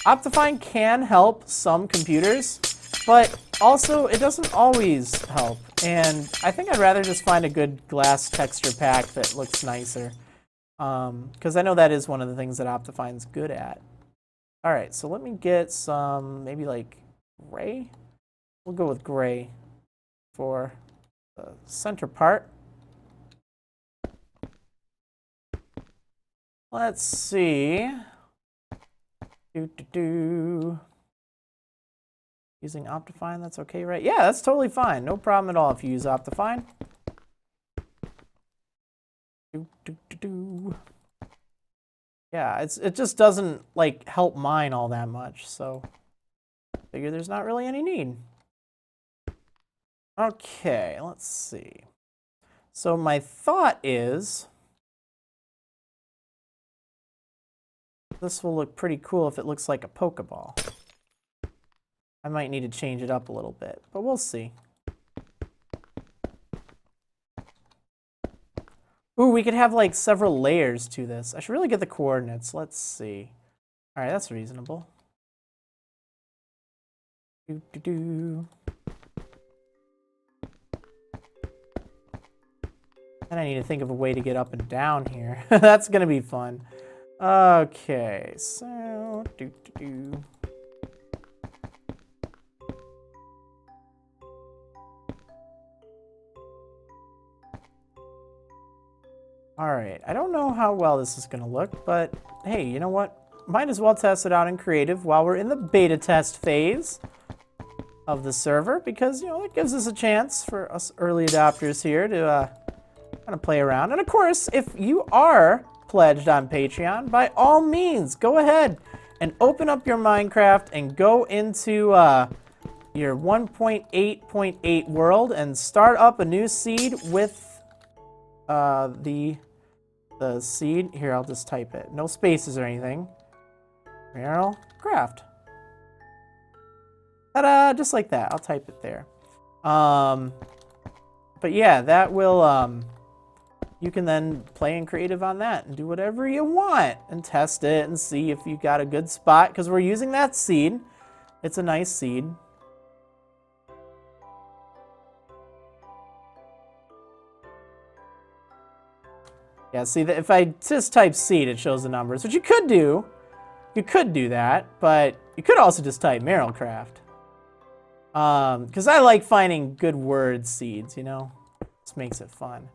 Optifine can help some computers, but also it doesn't always help. And I think I'd rather just find a good glass texture pack that looks nicer. Because I know that is one of the things that Optifine's good at. All right, so let me get some, maybe like gray. We'll go with gray for the center part. Let's see. Using Optifine, that's okay, right? Yeah, that's totally fine. No problem at all if you use Optifine. Yeah, it just doesn't like help mine all that much, so I figure there's not really any need. Okay, let's see. So my thought is this will look pretty cool if it looks like a Pokeball. I might need to change it up a little bit, but we'll see. Ooh, we could have like several layers to this. I should really get the coordinates. Let's see. All right, that's reasonable. And I need to think of a way to get up and down here. That's gonna be fun. Okay, so Alright, I don't know how well this is going to look, but hey, you know what? Might as well test it out in creative while we're in the beta test phase of the server, because, you know, it gives us a chance for us early adopters here to kind of play around. And of course, if you are pledged on Patreon, by all means, go ahead and open up your Minecraft and go into your 1.8.8 world and start up a new seed with the seed. Here, I'll just type it. No spaces or anything. Marrilcraft. Ta-da! Just like that. I'll type it there. But yeah, that will, you can then play in creative on that and do whatever you want and test it and see if you got a good spot, because we're using that seed. It's a nice seed. Yeah, see, if I just type seed, it shows the numbers, which you could do. You could do that, but you could also just type Marrilcraft. Because I like finding good word seeds, you know? This makes it fun.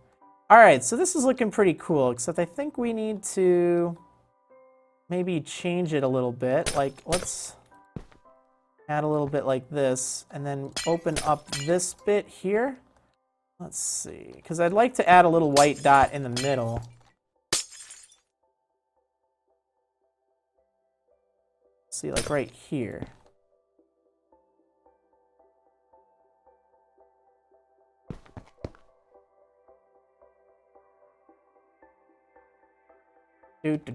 All right, so this is looking pretty cool, except I think we need to maybe change it a little bit. Like, let's add a little bit like this, and then open up this bit here. Let's see, because I'd like to add a little white dot in the middle. See, like right here. Need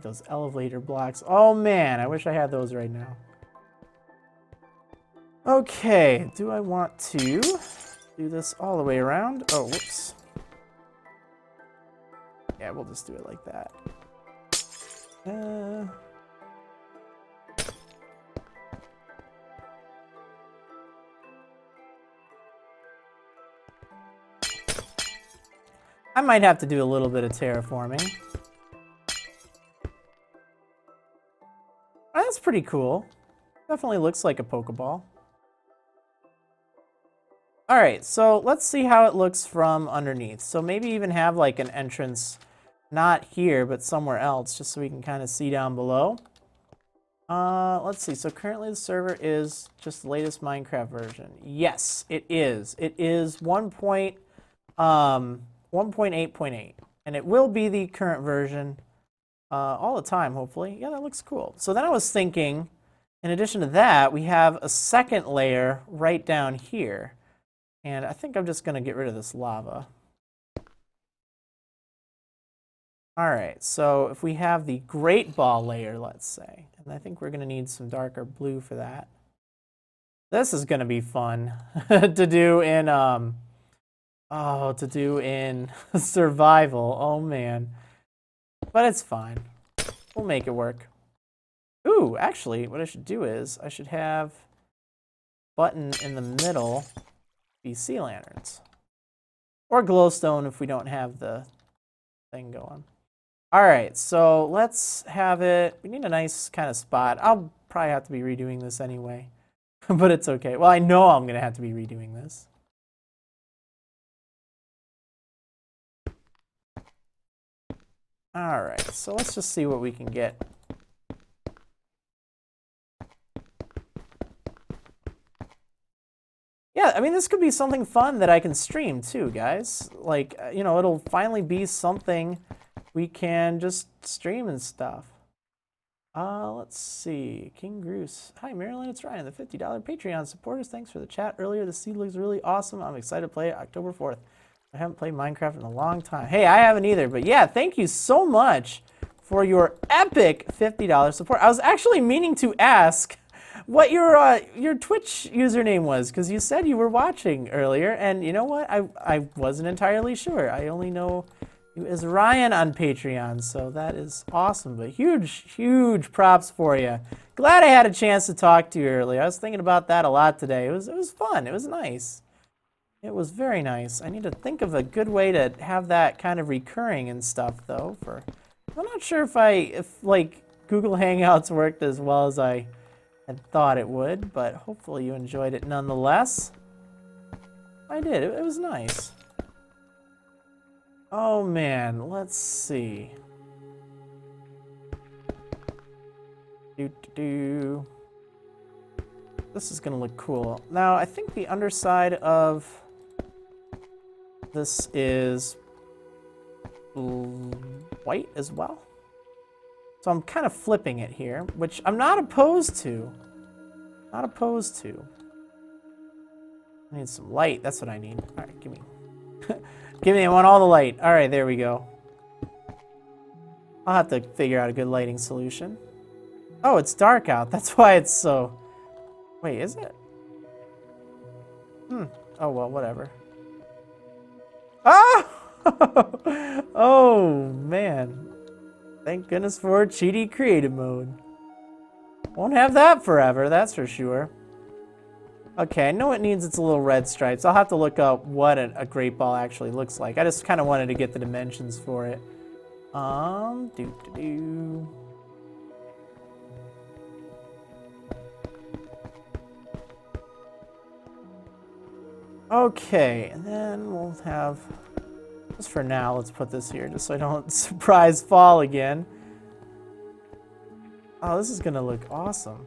those elevator blocks. Oh man, I wish I had those right now. Okay, do I want to do this all the way around? Oh, whoops. Yeah, we'll just do it like that. I might have to do a little bit of terraforming. Oh, that's pretty cool. Definitely looks like a Pokeball. All right, so let's see how it looks from underneath. So maybe even have like an entrance, not here, but somewhere else, just so we can kind of see down below. Let's see. So currently the server is just the latest Minecraft version. Yes, it is. It is 1.8.8, and it will be the current version all the time, hopefully. Yeah, that looks cool. So then I was thinking, in addition to that, we have a second layer right down here. And I think I'm just going to get rid of this lava. All right, so if we have the Great Ball layer, let's say, and I think we're going to need some darker blue for that. This is going to be fun to do in survival. Oh man. But it's fine. We'll make it work. Ooh, actually, what I should do is I should have button in the middle be sea lanterns. Or glowstone if we don't have the thing going. All right, so let's have it. We need a nice kind of spot. I'll probably have to be redoing this anyway, but it's okay. Well, I know I'm going to have to be redoing this. All right, so let's just see what we can get. Yeah, I mean, this could be something fun that I can stream too, guys. Like, you know, it'll finally be something we can just stream and stuff. Let's see. King Groose. Hi, Maryland. It's Ryan, the $50 Patreon supporters. Thanks for the chat earlier. The seed looks really awesome. I'm excited to play it October 4th. I haven't played Minecraft in a long time. Hey, I haven't either. But yeah, thank you so much for your epic $50 support. I was actually meaning to ask what your Twitch username was, because you said you were watching earlier, and you know what? I wasn't entirely sure. I only know you as Ryan on Patreon, so that is awesome. But huge props for you. Glad I had a chance to talk to you earlier. I was thinking about that a lot today. It was fun. It was nice. It was very nice. I need to think of a good way to have that kind of recurring and stuff, though. I'm not sure if like Google Hangouts worked as well as I had thought it would, but hopefully you enjoyed it nonetheless. I did. It was nice. Oh man, let's see. This is gonna look cool. Now, I think the underside of this is white as well. So I'm kind of flipping it here, which I'm not opposed to. Not opposed to. I need some light. That's what I need. All right, give me. Give me, I want all the light. All right, there we go. I'll have to figure out a good lighting solution. Oh, it's dark out. That's why it's so... Wait, is it? Oh, well, whatever. Oh! Oh, man. Thank goodness for cheaty creative mode. Won't have that forever, that's for sure. Okay, I know it needs its little red stripes. I'll have to look up what a great ball actually looks like. I just kind of wanted to get the dimensions for it. Okay, and then we'll have, just for now, let's put this here just so I don't surprise fall again. Oh, this is gonna look awesome.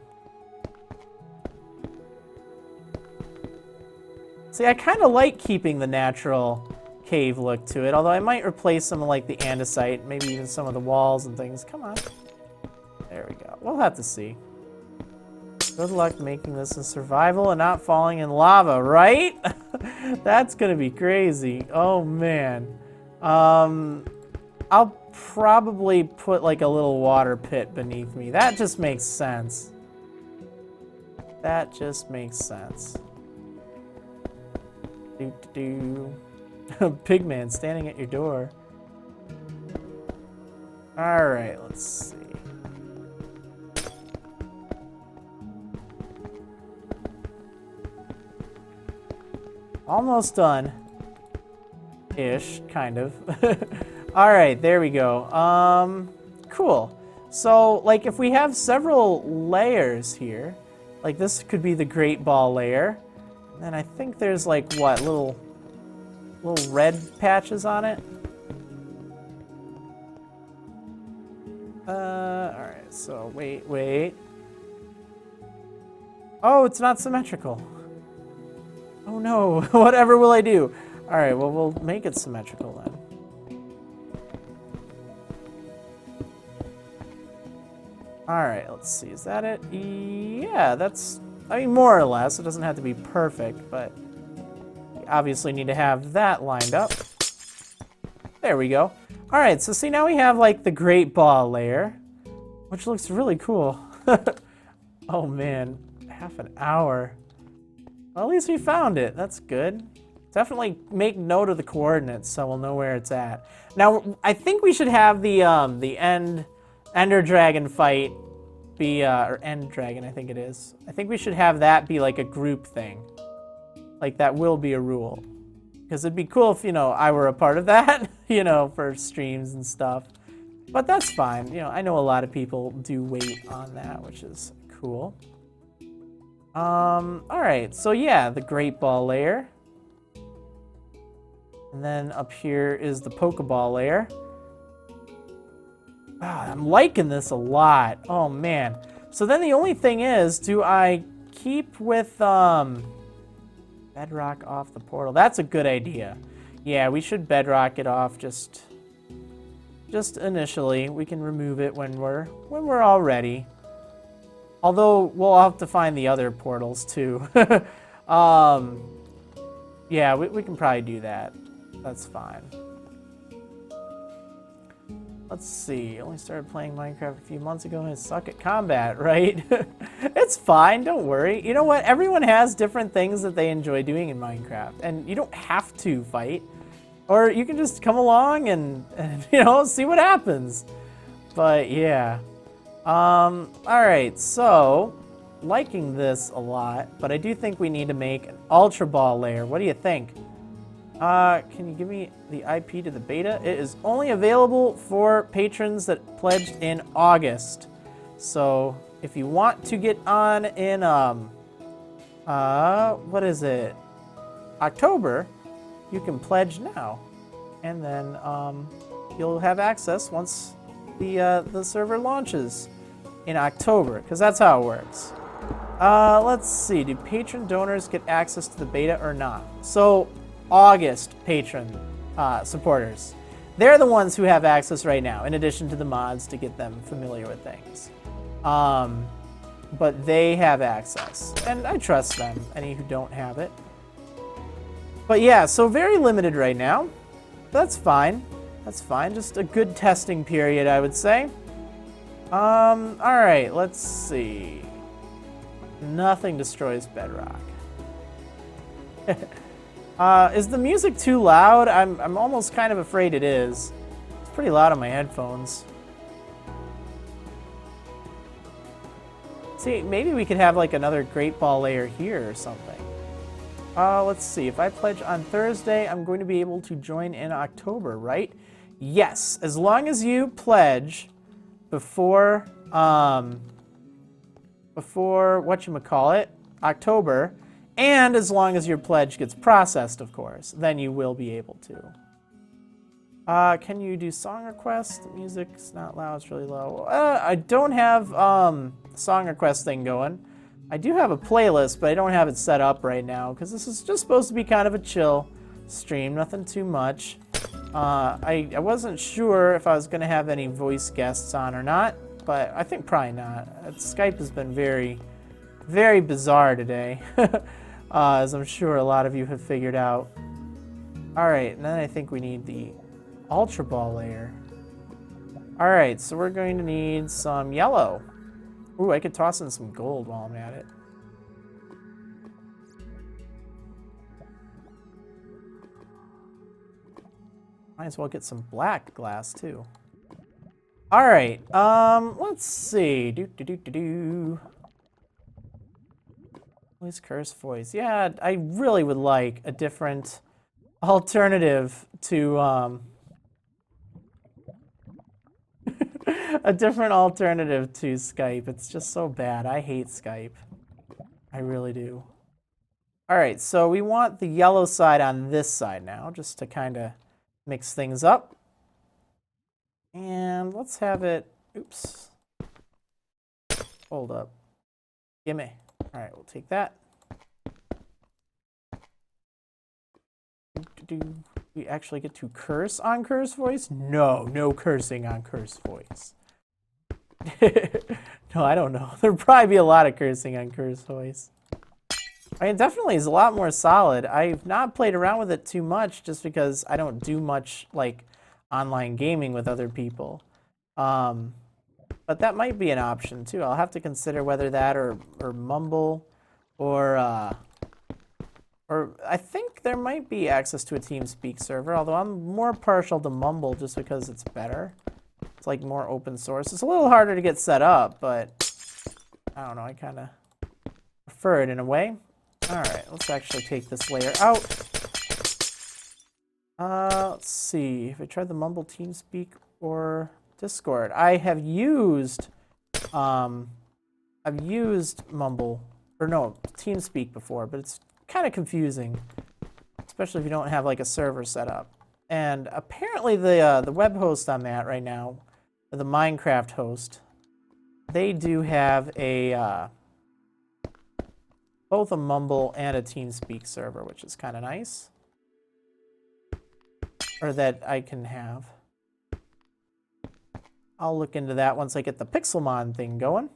See, I kind of like keeping the natural cave look to it, although I might replace some of like the andesite, maybe even some of the walls and things. Come on. There we go. We'll have to see. Good luck making this in survival and not falling in lava, right? That's gonna be crazy. Oh man. I'll probably put like a little water pit beneath me. That just makes sense. That just makes sense. Pigman standing at your door. All right, let's see. Almost done. Ish, kind of. All right, there we go. Cool. So, like, if we have several layers here, like this could be the Great Ball layer. And I think there's like, what, little red patches on it? Alright, so wait. Oh, it's not symmetrical. Oh no, whatever will I do? Alright, well, we'll make it symmetrical then. Alright, let's see, is that it? Yeah, that's, I mean, more or less. It doesn't have to be perfect, but we obviously need to have that lined up. There we go. Alright, so see, now we have like the Great Ball layer, which looks really cool. Oh man, half an hour. Well, at least we found it. That's good. Definitely make note of the coordinates so we'll know where it's at. Now, I think we should have the Ender Dragon fight be, or End Dragon, I think it is. I think we should have that be like a group thing. Like, that will be a rule. Because it'd be cool if, you know, I were a part of that, you know, for streams and stuff. But that's fine. You know, I know a lot of people do wait on that, which is cool. Alright, so yeah, the Great Ball layer. And then up here is the Pokeball layer. Ah, I'm liking this a lot. Oh man. So then the only thing is, do I keep with bedrock off the portal? That's a good idea. Yeah, we should bedrock it off just initially. We can remove it when we're all ready. Although we'll have to find the other portals too. Yeah, we can probably do that. That's fine. Let's see. I only started playing Minecraft a few months ago and I suck at combat, right? It's fine, don't worry. You know what? Everyone has different things that they enjoy doing in Minecraft, and you don't have to fight. Or you can just come along and you know, see what happens. But yeah. Alright, so liking this a lot, but I do think we need to make an Ultra Ball layer. What do you think? Can you give me the IP to the beta? It is only available for patrons that pledged in August. So if you want to get on in, what is it? October, you can pledge now. And then, you'll have access once the server launches in October, because that's how it works. Let's see, do patron donors get access to the beta or not? So, August patron supporters, they're the ones who have access right now, in addition to the mods to get them familiar with things. But they have access, and I trust them, any who don't have it. But yeah, so very limited right now. That's fine. That's fine, just a good testing period, I would say. Alright, let's see. Nothing destroys bedrock. Is the music too loud? I'm almost kind of afraid it is. It's pretty loud on my headphones. See, maybe we could have like another Great Ball layer here or something. Let's see, if I pledge on Thursday, I'm going to be able to join in October, right? Yes, as long as you pledge before whatchamacallit, October, and as long as your pledge gets processed, of course, then you will be able to. Can you do song requests? The music's not loud, it's really low. I don't have song request thing going. I do have a playlist, but I don't have it set up right now, because this is just supposed to be kind of a chill stream, nothing too much. I wasn't sure if I was going to have any voice guests on or not, but I think probably not. Skype has been very, very bizarre today, as I'm sure a lot of you have figured out. Alright, and then I think we need the Ultra Ball layer. Alright, so we're going to need some yellow. Ooh, I could toss in some gold while I'm at it. Might as well get some black glass, too. Alright, let's see. Voice, curse, voice. Yeah, I really would like a different alternative to, a different alternative to Skype. It's just so bad. I hate Skype. I really do. All right, so we want the yellow side on this side now, just to kind of mix things up. And let's have it, oops. Hold up. Gimme. All right, we'll take that. Do we actually get to curse on Curse Voice? No, no cursing on Curse Voice. No, I don't know. There'll probably be a lot of cursing on Curse Voice. I mean, it definitely is a lot more solid. I've not played around with it too much just because I don't do much, like, online gaming with other people. But that might be an option, too. I'll have to consider whether that or Mumble or I think there might be access to a TeamSpeak server, although I'm more partial to Mumble just because it's better. It's like more open source. It's a little harder to get set up, but I don't know, I kind of prefer it in a way. All right, let's actually take this layer out. Let's see, if I tried the Mumble, TeamSpeak, or Discord. I have used, I've used Mumble, or no, TeamSpeak before, but it's kind of confusing, especially if you don't have like a server set up. And apparently the web host on that right now, the Minecraft host, they do have a both a Mumble and a TeamSpeak server, which is kind of nice. Or that I can have. I'll look into that once I get the Pixelmon thing going.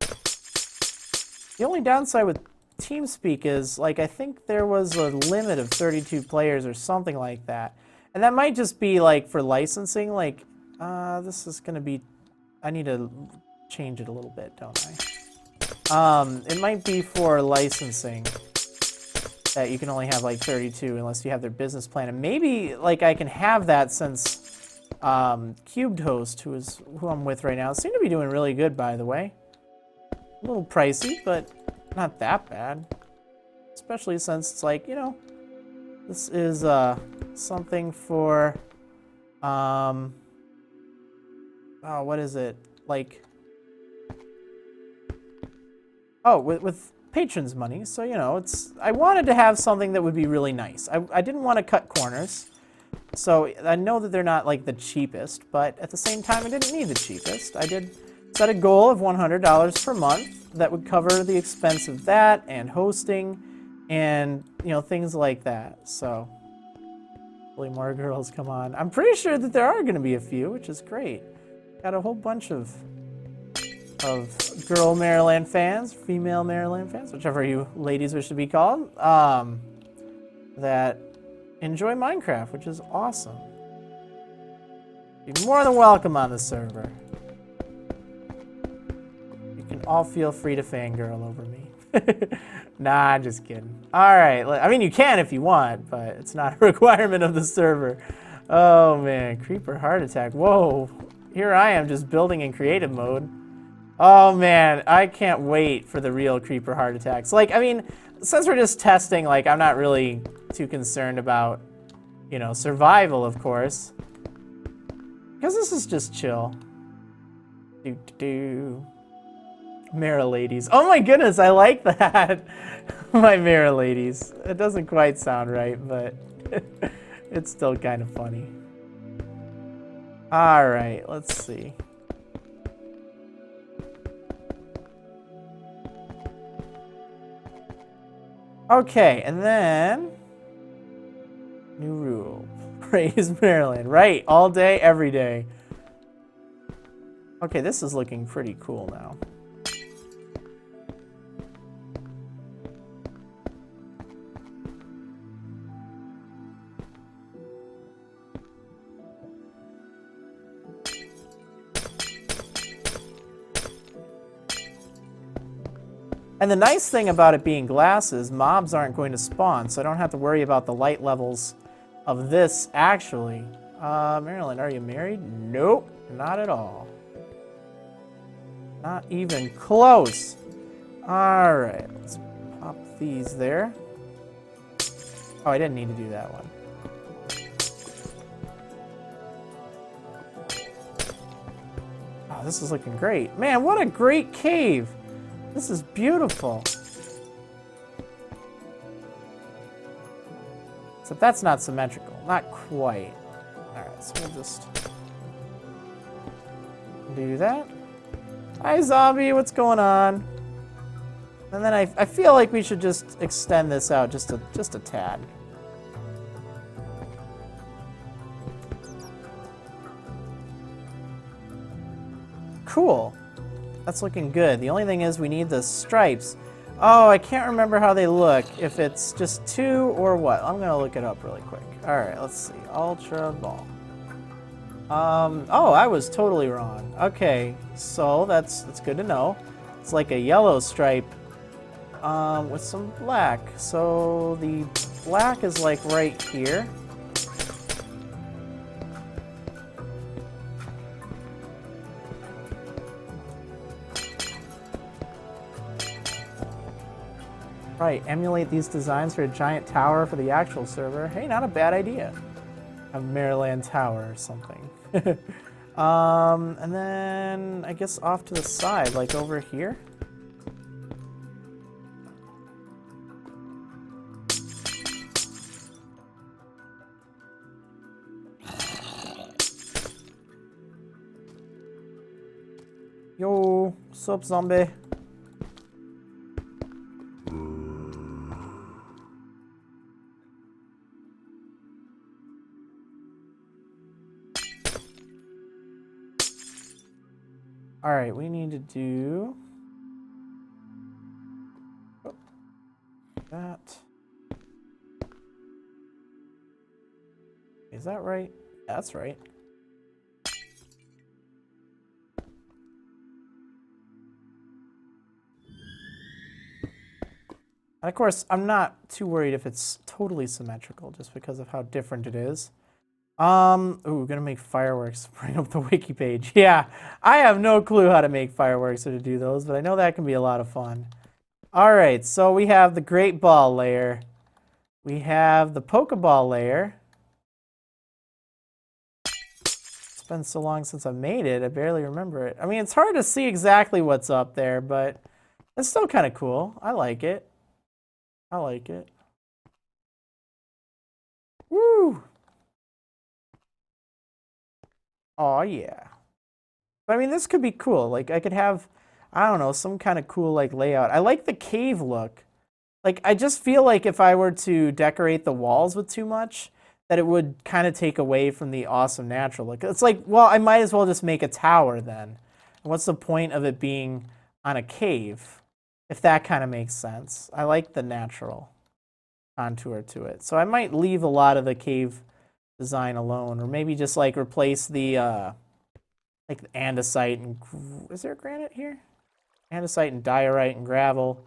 The only downside with TeamSpeak is, like, I think there was a limit of 32 players or something like that. And that might just be, like, for licensing. Like, this is going to be... I need to change it a little bit, don't I? It might be for licensing that you can only have, like, 32 unless you have their business plan. And maybe, like, I can have that since Cubed Host, who I'm with right now, seem to be doing really good, by the way. A little pricey, but not that bad. Especially since it's like, you know, this is something for, oh, what is it? Like, oh, with patrons' money. So, you know, I wanted to have something that would be really nice. I didn't want to cut corners. So I know that they're not like the cheapest, but at the same time, I didn't need the cheapest. I did set a goal of $100 per month that would cover the expense of that and hosting and, you know, things like that. So hopefully more girls come on. I'm pretty sure that there are going to be a few, which is great. Got a whole bunch of girl Marriland fans, female Marriland fans, whichever you ladies wish to be called, that enjoy Minecraft, which is awesome. You're more than welcome on the server. You can all feel free to fangirl over me. Nah, I'm just kidding. All right, I mean, you can if you want, but it's not a requirement of the server. Oh man, creeper heart attack. Whoa, here I am just building in creative mode. Oh man, I can't wait for the real creeper heart attacks. Like, I mean, since we're just testing, like, I'm not really too concerned about, you know, survival, of course. Because this is just chill. Marriladies. Oh my goodness, I like that. My Marriladies. It doesn't quite sound right, but it's still kind of funny. All right, let's see. Okay, and then new rule. Praise Maryland. Right, all day, every day. Okay, this is looking pretty cool now. And the nice thing about it being glass is mobs aren't going to spawn, so I don't have to worry about the light levels of this, actually. Maryland, are you married? Nope, not at all. Not even close. All right, let's pop these there. Oh, I didn't need to do that one. Oh, this is looking great. Man, what a great cave. This is beautiful. Except that's not symmetrical. Not quite. Alright, so we'll just do that. Hi, zombie. What's going on? And then I feel like we should just extend this out just a tad. Cool. That's looking good. The only thing is we need the stripes. Oh, I can't remember how they look. If it's just 2 or what. I'm going to look it up really quick. All right, let's see. Ultra ball. Oh, I was totally wrong. Okay, so that's good to know. It's like a yellow stripe with some black. So the black is like right here. Right, emulate these designs for a giant tower for the actual server. Hey, not a bad idea. A Marriland Tower or something. And then I guess off to the side, like over here. Yo, what's up, zombie? All right, we need to do that. Is that right? That's right. And of course, I'm not too worried if it's totally symmetrical just because of how different it is. Ooh, we're gonna make fireworks. Bring up the wiki page. Yeah, I have no clue how to make fireworks or to do those, but I know that can be a lot of fun. All right, so we have the great ball layer. We have the Pokeball layer. It's been so long since I made it, I barely remember it. I mean, it's hard to see exactly what's up there, but it's still kind of cool. I like it. I like it. Woo! Oh yeah. But I mean, this could be cool. Like, I could have, I don't know, some kind of cool, like, layout. I like the cave look. Like, I just feel like if I were to decorate the walls with too much, that it would kind of take away from the awesome natural look. It's like, well, I might as well just make a tower then. What's the point of it being on a cave? If that kind of makes sense. I like the natural contour to it. So I might leave a lot of the cave design alone, or maybe just like replace the like the andesite and is there granite here? Andesite and diorite and gravel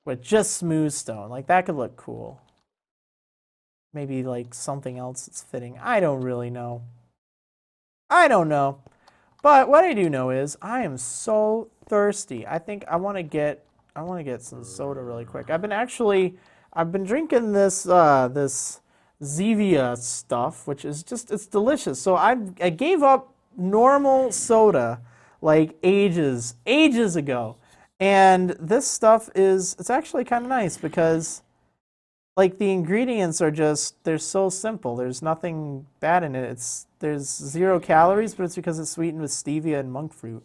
with just smooth stone. Like that could look cool. Maybe like something else that's fitting. I don't really know. I don't know. But what I do know is I am so thirsty. I think I want to get some soda really quick. I've been drinking this this Zevia stuff, which is just, it's delicious. So I gave up normal soda like ages ago. And this stuff it's actually kind of nice because like the ingredients are just, they're so simple. There's nothing bad in it. There's 0 calories, but it's because it's sweetened with stevia and monk fruit,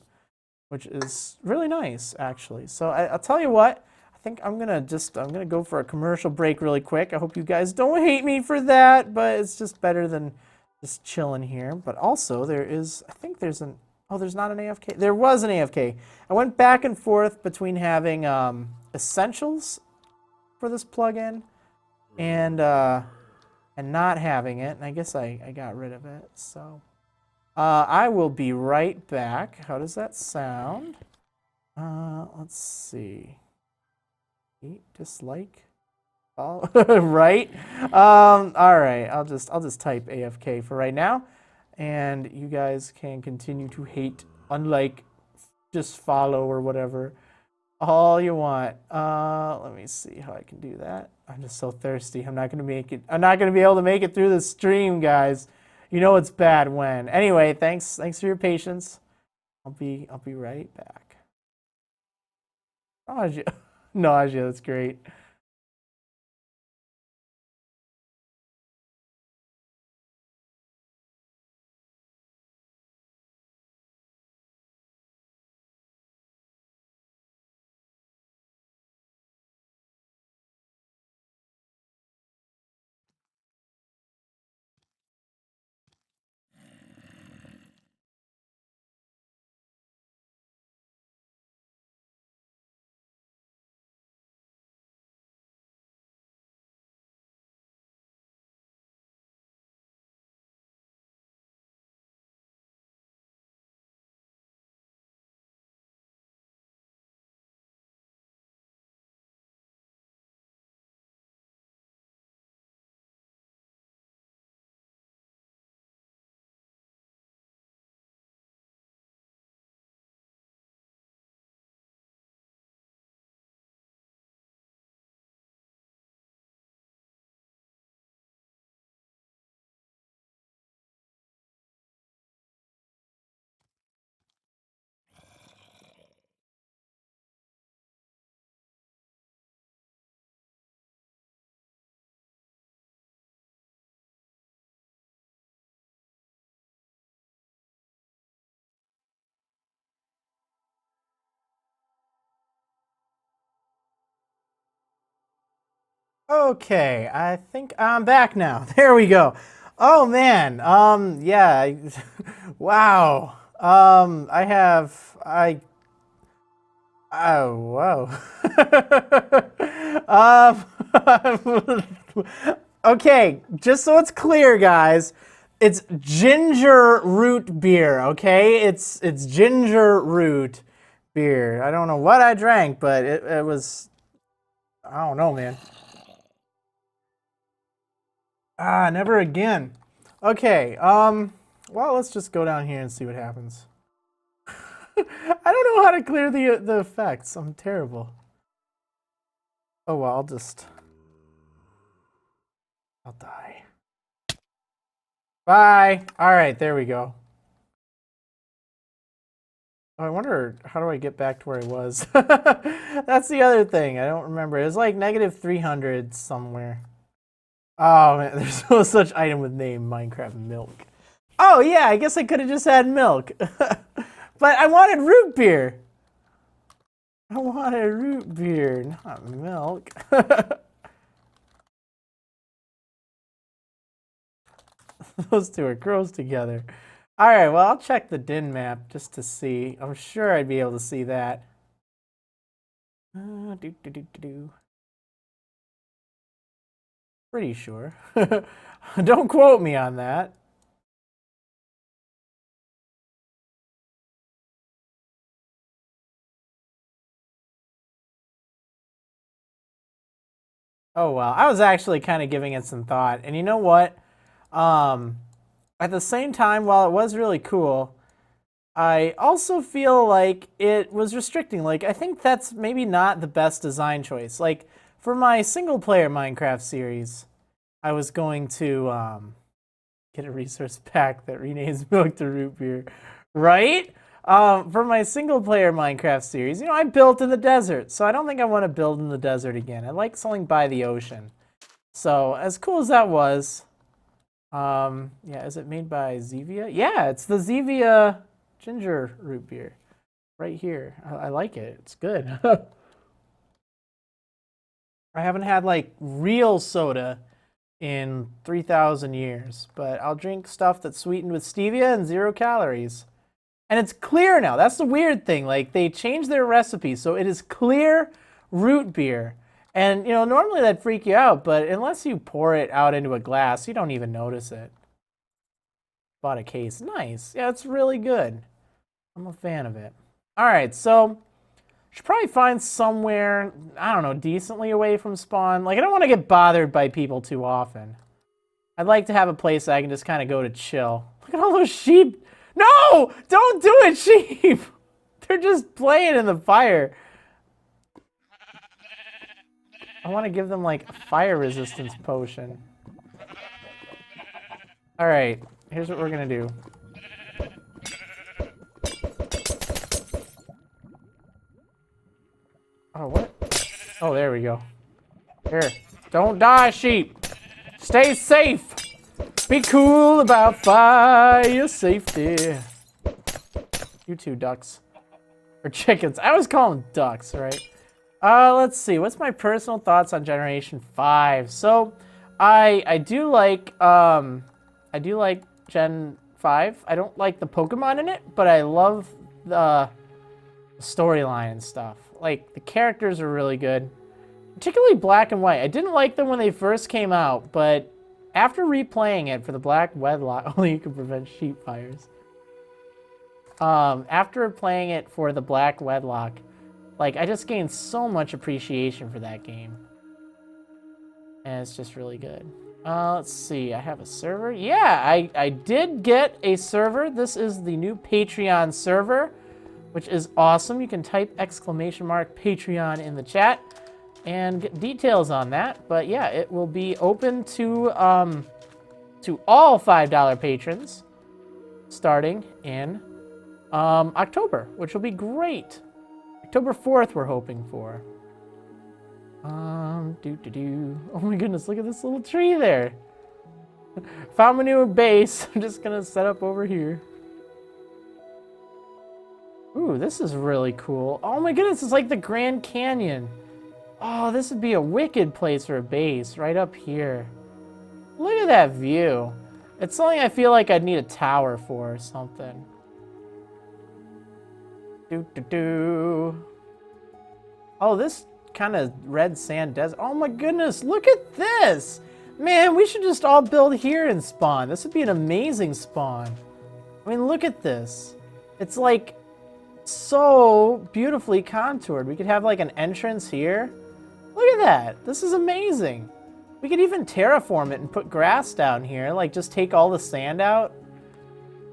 which is really nice actually. So I'll tell you what, I think I'm gonna go for a commercial break really quick. I hope you guys don't hate me for that, but it's just better than just chilling here. But also there's not an AFK. There was an AFK. I went back and forth between having essentials for this plugin and not having it, and I guess I got rid of it. So I will be right back. How does that sound? Let's see. Dislike. Oh, right. All right. I'll just type AFK for right now, and you guys can continue to hate, unlike, just follow or whatever, all you want. Let me see how I can do that. I'm just so thirsty. I'm not gonna be able to make it through the stream, guys. You know it's bad when. Anyway, thanks for your patience. I'll be right back. Nausea. Nausea, that's great. Okay, I think I'm back now. There we go. Oh man, yeah, wow. Oh, whoa. Okay, just so it's clear, guys, it's ginger root beer, okay? It's ginger root beer. I don't know what I drank, but it was, I don't know, man. Ah, never again. Okay, well, let's just go down here and see what happens. I don't know how to clear the effects. I'm terrible. Oh, well, I'll die. Bye. All right, there we go. Oh, I wonder, how do I get back to where I was? That's the other thing. I don't remember. It was like negative 300 somewhere. Oh, man, there's no such item with name Minecraft milk. Oh, yeah, I guess I could have just had milk. But I wanted root beer. I wanted root beer, not milk. Those two are gross together. All right, well, I'll check the din map just to see. I'm sure I'd be able to see that. Pretty sure. Don't quote me on that. Oh, well, I was actually kind of giving it some thought. And you know what? At the same time, while it was really cool, I also feel like it was restricting. Like, I think that's maybe not the best design choice. Like, for my single-player Minecraft series, I was going to get a resource pack that renames milk to root beer, right? For my single-player Minecraft series, you know, I built in the desert, so I don't think I want to build in the desert again. I like something by the ocean. So, as cool as that was, yeah, is it made by Zevia? Yeah, it's the Zevia ginger root beer right here. I like it. It's good. I haven't had like real soda in 3,000 years, but I'll drink stuff that's sweetened with stevia and 0 calories. And it's clear now. That's the weird thing. Like, they changed their recipe, so it is clear root beer. And, you know, normally that'd freak you out, but unless you pour it out into a glass, you don't even notice it. Bought a case. Nice. Yeah, it's really good. I'm a fan of it. All right, so should probably find somewhere, I don't know, decently away from spawn. Like, I don't want to get bothered by people too often. I'd like to have a place I can just kind of go to chill. Look at all those sheep. No! Don't do it, sheep! They're just playing in the fire. I want to give them, like, a fire resistance potion. All right, here's what we're going to do. Oh, what? Oh, there we go. Here. Don't die, sheep. Stay safe. Be cool about fire safety. You two ducks. Or chickens. I always call them ducks, right? Let's see. What's my personal thoughts on Generation 5? So, I do like Gen 5. I don't like the Pokemon in it, but I love the storyline and stuff. Like, the characters are really good. Particularly Black and White. I didn't like them when they first came out, but after replaying it for the Black Wedlock, only you can prevent sheep fires. After playing it for the Black Wedlock, like, I just gained so much appreciation for that game. And it's just really good. Let's see, I have a server. Yeah, I did get a server. This is the new Patreon server, which is awesome. You can type !Patreon in the chat and get details on that. But yeah, it will be open to all $5 patrons starting in October, which will be great. October 4th, we're hoping for. Oh my goodness, look at this little tree there. Found my new base. I'm just gonna set up over here. Ooh, this is really cool. Oh my goodness, it's like the Grand Canyon. Oh, this would be a wicked place for a base, right up here. Look at that view. It's something I feel like I'd need a tower for or something. Oh, this kind of red sand desert. Oh my goodness, look at this. Man, we should just all build here and spawn. This would be an amazing spawn. I mean, look at this. It's like so beautifully contoured. We could have like an entrance here. Look at that. This is amazing. We could even terraform it and put grass down here. Like just take all the sand out.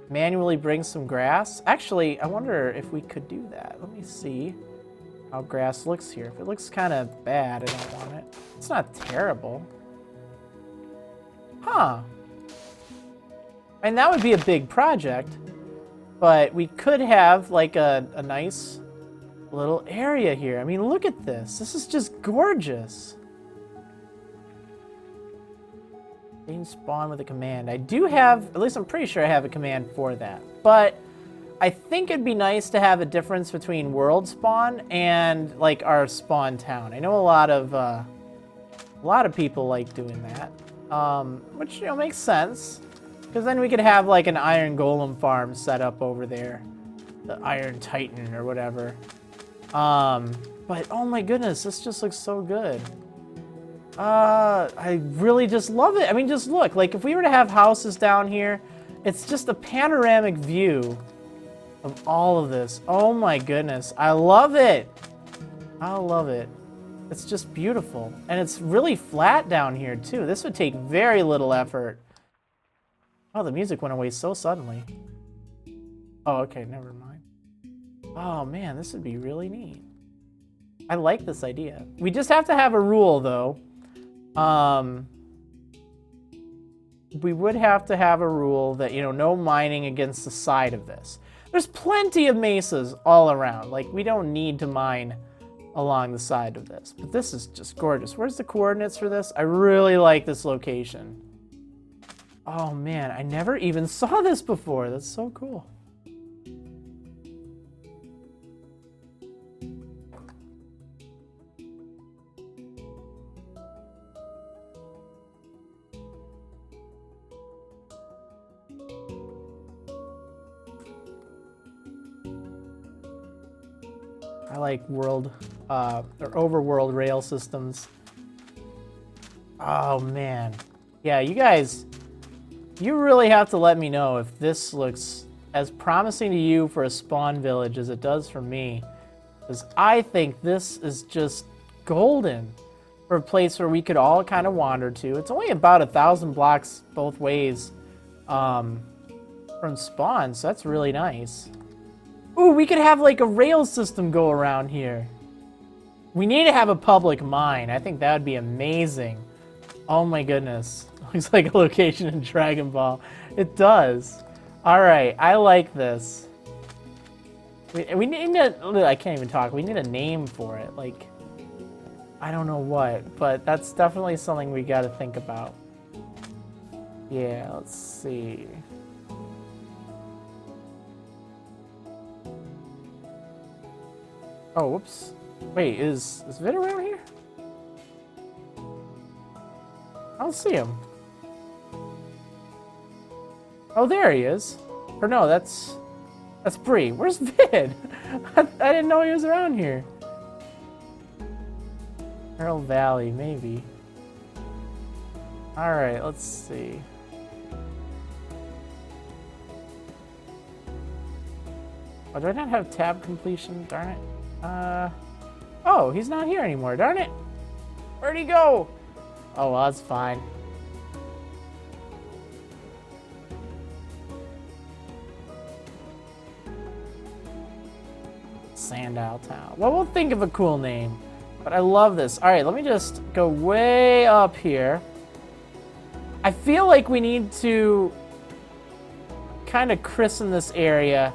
Manually bring some grass. Actually, I wonder if we could do that. Let me see how grass looks here. If it looks kind of bad, I don't want it. It's not terrible. Huh. And that would be a big project. But we could have like a nice little area here. I mean, look at this. This is just gorgeous. Change spawn with a command. I do have, at least I'm pretty sure I have a command for that. But I think it'd be nice to have a difference between world spawn and like our spawn town. I know a lot of people like doing that, which makes sense. Because then we could have like an iron golem farm set up over there, the Iron Titan or whatever. But oh my goodness, this just looks so good. I really just love it. I mean, just look, like if we were to have houses down here, it's just a panoramic view of all of this. Oh my goodness, I love it. I love it. It's just beautiful. And it's really flat down here too. This would take very little effort. Oh, the music went away so suddenly. Oh, okay, never mind. Oh man, this would be really neat. I like this idea. We just have to have a rule though. We would have to have a rule that, no mining against the side of this. There's plenty of mesas all around. Like, we don't need to mine along the side of this. But this is just gorgeous. Where's the coordinates for this? I really like this location. Oh man, I never even saw this before. That's so cool. I like world or overworld rail systems. Oh man. Yeah, you guys, you really have to let me know if this looks as promising to you for a spawn village as it does for me. Because I think this is just golden for a place where we could all kind of wander to. It's only about 1,000 blocks both ways from spawn, so that's really nice. Ooh, we could have like a rail system go around here. We need to have a public mine. I think that would be amazing. Oh my goodness. Looks like a location in Dragon Ball. It does. All right, I like this. We need to, I can't even talk. We need a name for it. Like, I don't know what, but that's definitely something we got to think about. Yeah, let's see. Oh, whoops. Wait, is Vid around here? I don't see him. Oh, there he is. Or no, that's Bree. Where's Vid? I didn't know he was around here. Earl Valley, maybe. Alright, let's see. Oh, do I not have tab completion? Darn it. Oh, he's not here anymore, darn it. Where'd he go? Oh, well, that's fine. Sandow Town. Well, we'll think of a cool name. But I love this. All right, let me just go way up here. I feel like we need to kind of christen this area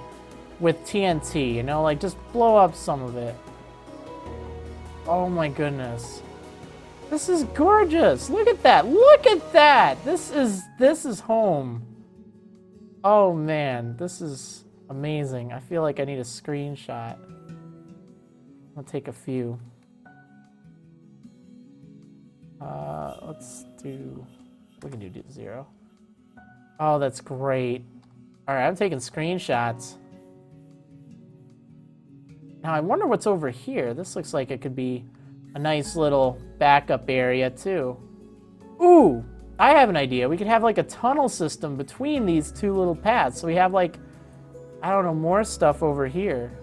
with TNT, like just blow up some of it. Oh my goodness. This is gorgeous. Look at that. Look at that. This is home. Oh man, this is amazing. I feel like I need a screenshot. I'll take a few. Let's do, we can do 0. Oh, that's great. All right, I'm taking screenshots. Now, I wonder what's over here. This looks like it could be a nice little backup area, too. Ooh, I have an idea. We could have, like, a tunnel system between these two little paths. So we have, like, I don't know, more stuff over here.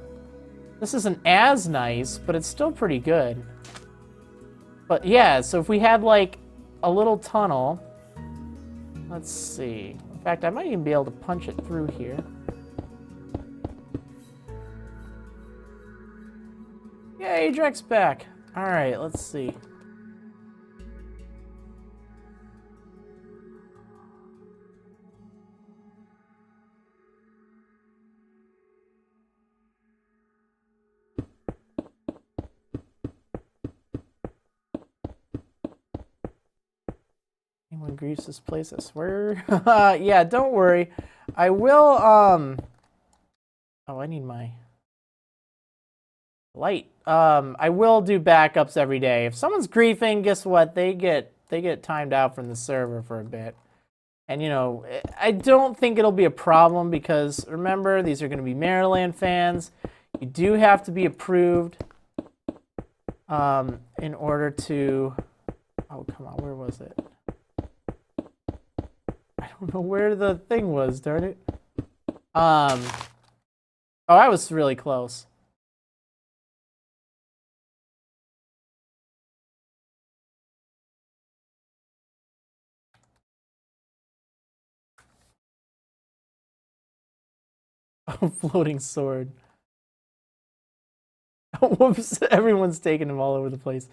This isn't as nice, but it's still pretty good. But, yeah, so if we had, like, a little tunnel. Let's see. In fact, I might even be able to punch it through here. Yay, Drek's back. All right, let's see. Anyone grieves this place, I swear. Yeah, don't worry. I will, oh, I need my light. I will do backups every day. If someone's griefing, guess what? They get timed out from the server for a bit. And, you know, I don't think it'll be a problem because, remember, these are going to be Marriland fans. You do have to be approved in order to... Oh, come on, where was it? I don't know where the thing was, darn it. Oh, I was really close. Oh, floating sword. Whoops, everyone's taking them all over the place.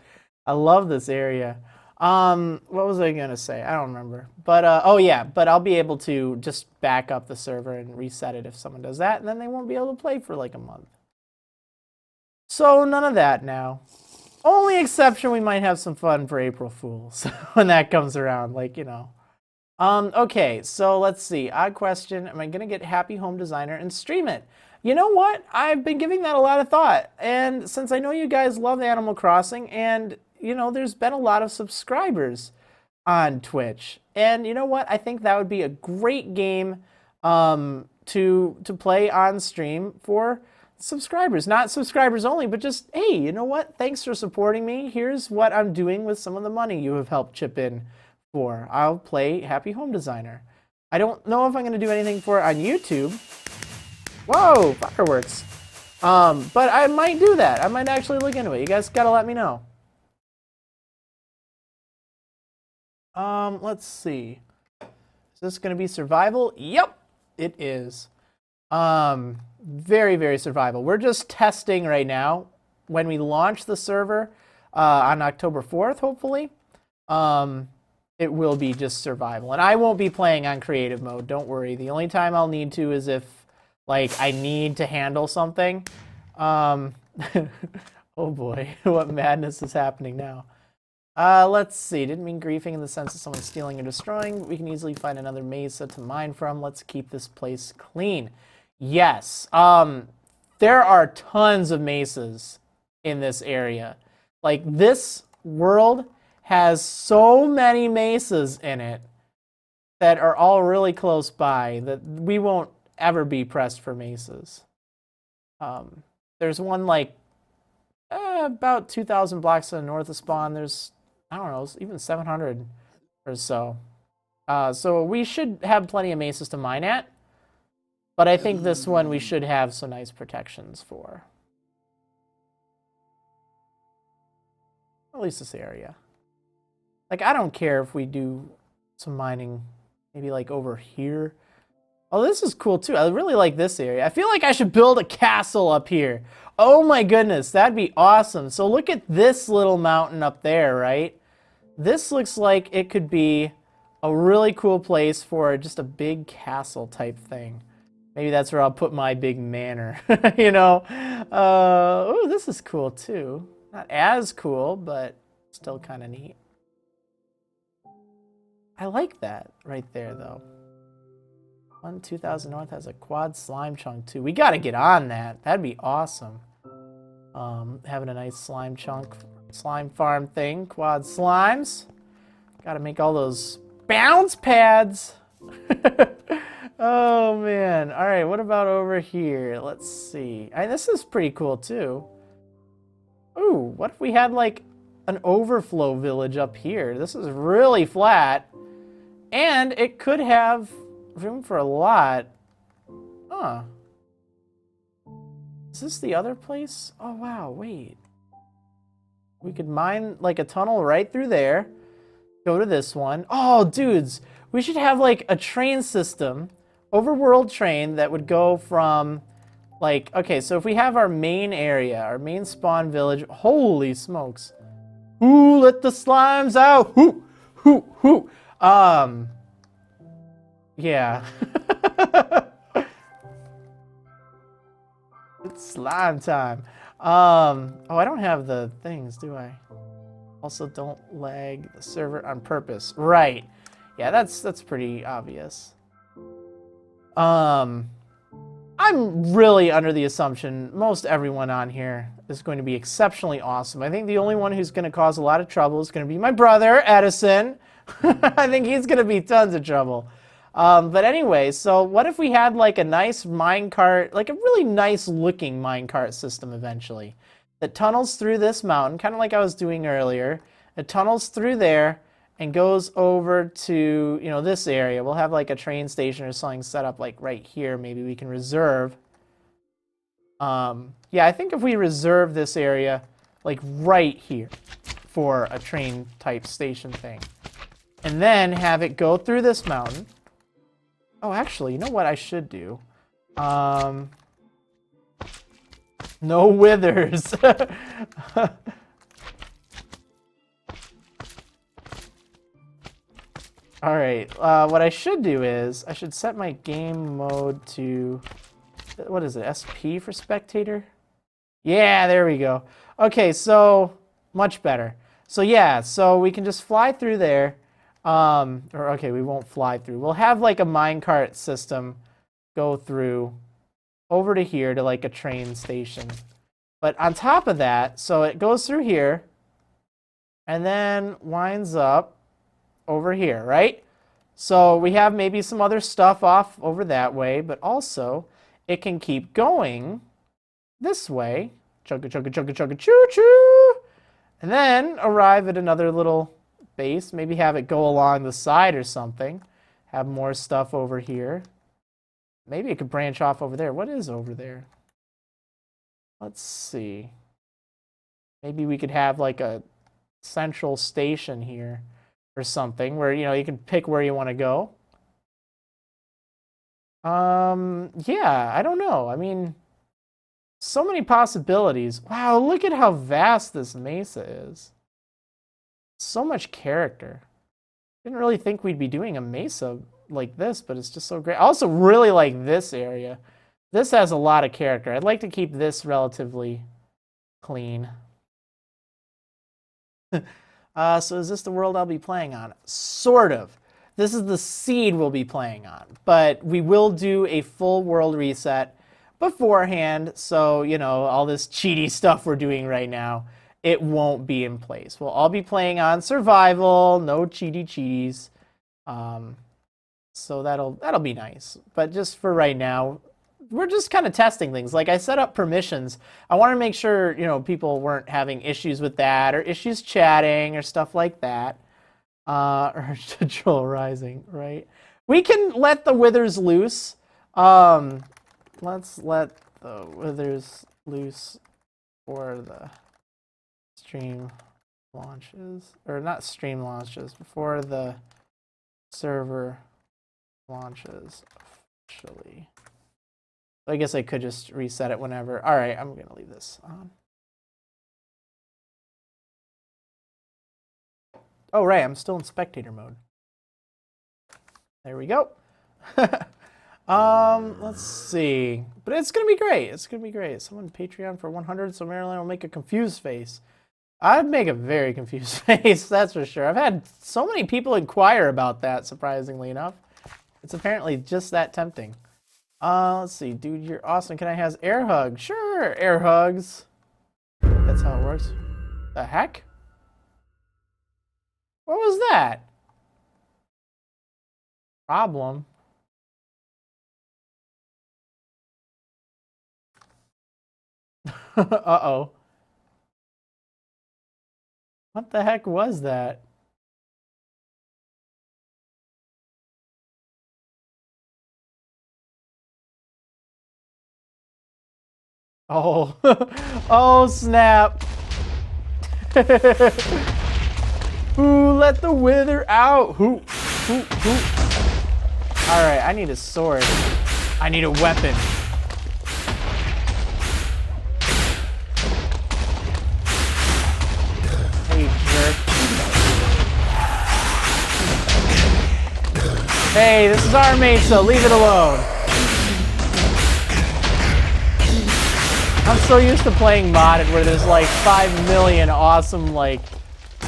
I love this area. What was I gonna say? I don't remember. But, oh yeah, but I'll be able to just back up the server and reset it if someone does that, and then they won't be able to play for like a month. So none of that now. Only exception, we might have some fun for April Fools when that comes around, like, you know. Okay, so let's see. Odd question. Am I going to get Happy Home Designer and stream it? You know what? I've been giving that a lot of thought. And since I know you guys love Animal Crossing, and, you know, there's been a lot of subscribers on Twitch. And you know what? I think that would be a great game to play on stream for subscribers. Not subscribers only, but just, hey, you know what? Thanks for supporting me. Here's what I'm doing with some of the money you have helped chip in for. I'll play Happy Home Designer. I don't know if I'm going to do anything for it on YouTube. Whoa, fireworks. But I might do that. I might actually look into it. You guys got to let me know. Let's see. Is this going to be survival? Yep, it is. Very, very survival. We're just testing right now. When we launch the server on October 4th, hopefully, it will be just survival. And I won't be playing on creative mode, don't worry. The only time I'll need to is if, like, I need to handle something. Oh boy, what madness is happening now. Let's see. Didn't mean griefing in the sense of someone stealing or destroying. We can easily find another mesa to mine from. Let's keep this place clean. Yes. There are tons of mesas in this area. Like, this world has so many mesas in it that are all really close by that we won't ever be pressed for mesas. There's one like about 2,000 blocks to the north of spawn. There's, I don't know, even 700 or so. So we should have plenty of mesas to mine at. But I think this one we should have some nice protections for. At least this area. Like, I don't care if we do some mining, maybe like over here. Oh, this is cool too. I really like this area. I feel like I should build a castle up here. Oh my goodness, that'd be awesome. So look at this little mountain up there, right? This looks like it could be a really cool place for just a big castle type thing. Maybe that's where I'll put my big manor, you know? Oh, this is cool too. Not as cool, but still kind of neat. I like that right there, though. 2000 North has a quad slime chunk, too. We got to get on that. That'd be awesome. Having a nice slime chunk, slime farm thing. Quad slimes. Gotta make all those bounce pads. Oh, man. All right, what about over here? Let's see. This is pretty cool, too. Ooh, what if we had, like, an overflow village up here? This is really flat. And it could have room for a lot. Huh. Is this the other place? Oh, wow, wait. We could mine, like, a tunnel right through there. Go to this one. Oh, dudes, we should have, like, a train system, overworld train that would go from, like, okay, so if we have our main area, our main spawn village, holy smokes. Ooh, let the slimes out. Hoo, hoo, hoo. Yeah. It's slime time. Oh, I don't have the things, do I? Also, don't lag the server on purpose. Right. Yeah, that's pretty obvious. I'm really under the assumption most everyone on here is going to be exceptionally awesome. I think the only one who's going to cause a lot of trouble is going to be my brother, Edison. I think he's going to be tons of trouble. But anyway, so what if we had like a nice minecart, like a really nice looking minecart system eventually that tunnels through this mountain, kind of like I was doing earlier. It tunnels through there and goes over to, you know, this area. We'll have like a train station or something set up like right here. Maybe we can reserve. Yeah, I think if we reserve this area like right here for a train type station thing, and then have it go through this mountain. Oh, actually, you know what I should do? No withers. All right, what I should do is I should set my game mode to, what is it, SP for spectator? Yeah, there we go. Okay, so much better. So yeah, so we can just fly through there. Or okay, we won't fly through. We'll have like a minecart system go through over to here to like a train station. But on top of that, so it goes through here and then winds up over here, right? So we have maybe some other stuff off over that way, but also it can keep going this way. Chugga, chugga, chugga, chugga, choo, choo. And then arrive at another little base. Maybe have it go along the side or something. Have more stuff over here. Maybe it could branch off over there. What is over there? Let's see. Maybe we could have like a central station here or something where, you know, you can pick where you want to go. Yeah, I don't know. I mean, so many possibilities. Wow, look at how vast this mesa is. So much character. Didn't really think we'd be doing a mesa like this, but it's just so great. I also really like this area. This has a lot of character. I'd like to keep this relatively clean. So is this the world I'll be playing on? Sort of. This is the seed we'll be playing on, but we will do a full world reset beforehand, so, you know, all this cheaty stuff we're doing right now, it won't be in place. We'll all be playing on survival, no cheaty cheaties. So that'll be nice. But just for right now, we're just kind of testing things. Like I set up permissions. I want to make sure, you know, people weren't having issues with that or issues chatting or stuff like that. Or Troll Rising, right? We can let the withers loose. Let's let the withers loose for the stream launches, or not stream launches, before the server launches officially. I guess I could just reset it whenever. All right, I'm gonna leave this on. Oh, right, I'm still in spectator mode. There we go. Let's see. But it's gonna be great. It's gonna be great. Someone Patreon for 100, so Marriland will make a confused face. I'd make a very confused face, that's for sure. I've had so many people inquire about that, surprisingly enough. It's apparently just that tempting. Let's see. Dude, you're awesome. Can I have air hug? Sure, air hugs. That's how it works. The heck? What was that? problem. Uh-oh. What the heck was that? Oh. Oh, snap. Ooh, let the wither out. Hoo, hoo, hoo. All right, I need a sword. I need a weapon. Hey, jerk. Hey, this is our mate, so leave it alone. I'm so used to playing modded where there's like 5 million awesome like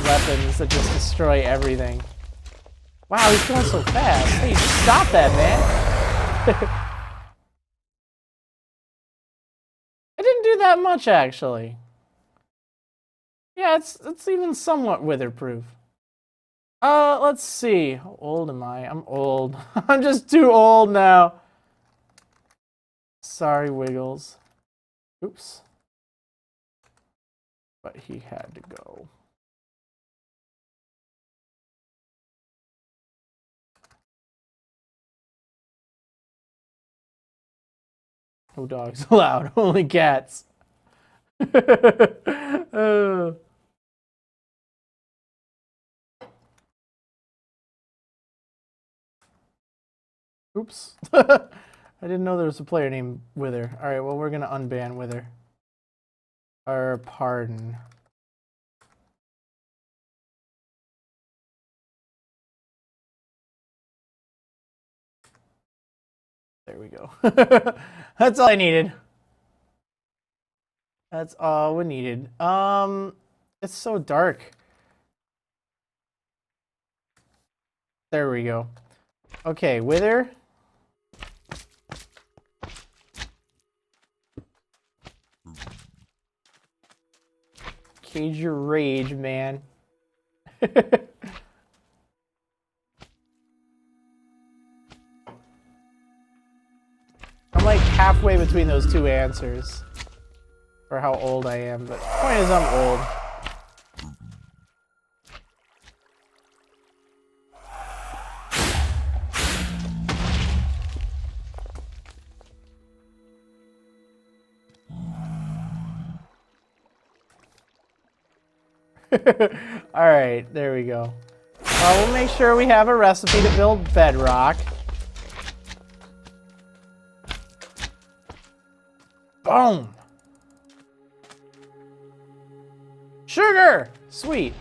weapons that just destroy everything. Wow, he's going so fast. Hey, just stop that, man. I didn't do that much actually. Yeah, it's even somewhat wither-proof. Let's see. How old am I? I'm old. I'm just too old now. Sorry, Wiggles. Oops. But he had to go. No dogs allowed, only cats. Oops. I didn't know there was a player named Wither. Alright, well, we're gonna unban Wither. Or pardon. There we go. That's all I needed. That's all we needed. It's so dark. There we go. Okay, Wither. Cage your rage, man. I'm like halfway between those two answers for how old I am, but the point is I'm old. All right, there we go. We'll make sure we have a recipe to build bedrock. Boom! Sugar! Sweet.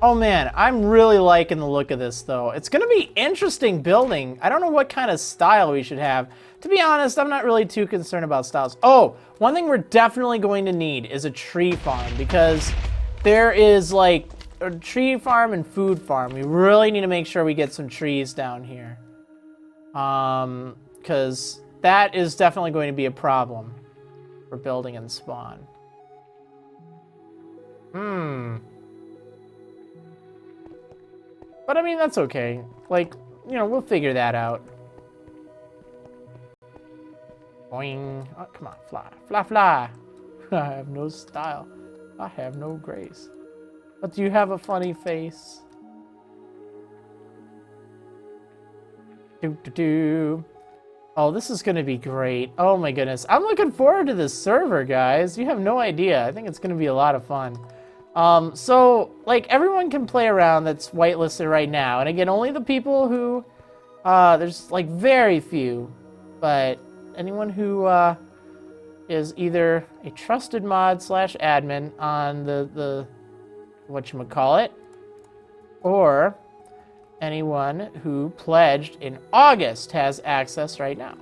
Oh man, I'm really liking the look of this though. It's gonna be interesting building. I don't know what kind of style we should have. To be honest, I'm not really too concerned about styles. Oh, one thing we're definitely going to need is a tree farm because there is like a tree farm and food farm. We really need to make sure we get some trees down here. Because that is definitely going to be a problem for building and spawn. But I mean, that's okay. Like, you know, we'll figure that out. Boing. Oh, come on, fly. Fly, fly. I have no style. I have no grace. But do you have a funny face? Do. Oh, this is gonna be great. Oh my goodness. I'm looking forward to this server, guys. You have no idea. I think it's gonna be a lot of fun. So, like, everyone can play around that's whitelisted right now. And again, only the people who, there's, like, very few. But anyone who, is either a trusted mod / admin on the whatchamacallit, or anyone who pledged in August has access right now.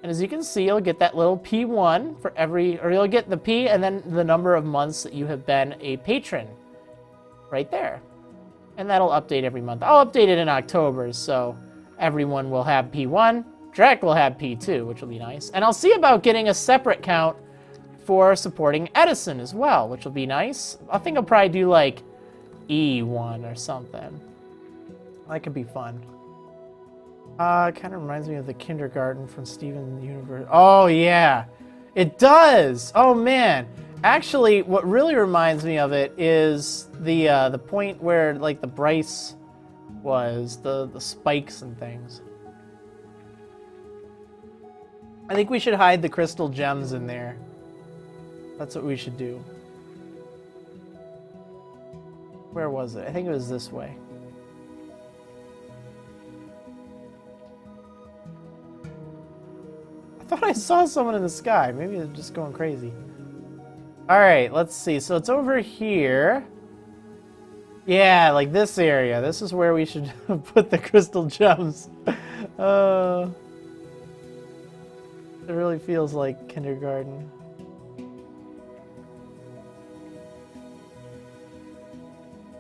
And as you can see, you'll get that little P1 for every, or you'll get the P and then the number of months that you have been a patron right there. And that'll update every month. I'll update it in October, so everyone will have P1. Drek will have P2, which will be nice. And I'll see about getting a separate count for supporting Edison as well, which will be nice. I think I'll probably do like E1 or something. That could be fun. Kind of reminds me of the kindergarten from Steven Universe. Oh, yeah. It does! Oh, man. Actually, what really reminds me of it is the point where, like, the Bryce was, the spikes and things. I think we should hide the crystal gems in there. That's what we should do. Where was it? I think it was this way. I thought I saw someone in the sky. Maybe they're just going crazy. Alright, let's see. So it's over here. Yeah, like this area. This is where we should put the crystal gems. It really feels like kindergarten.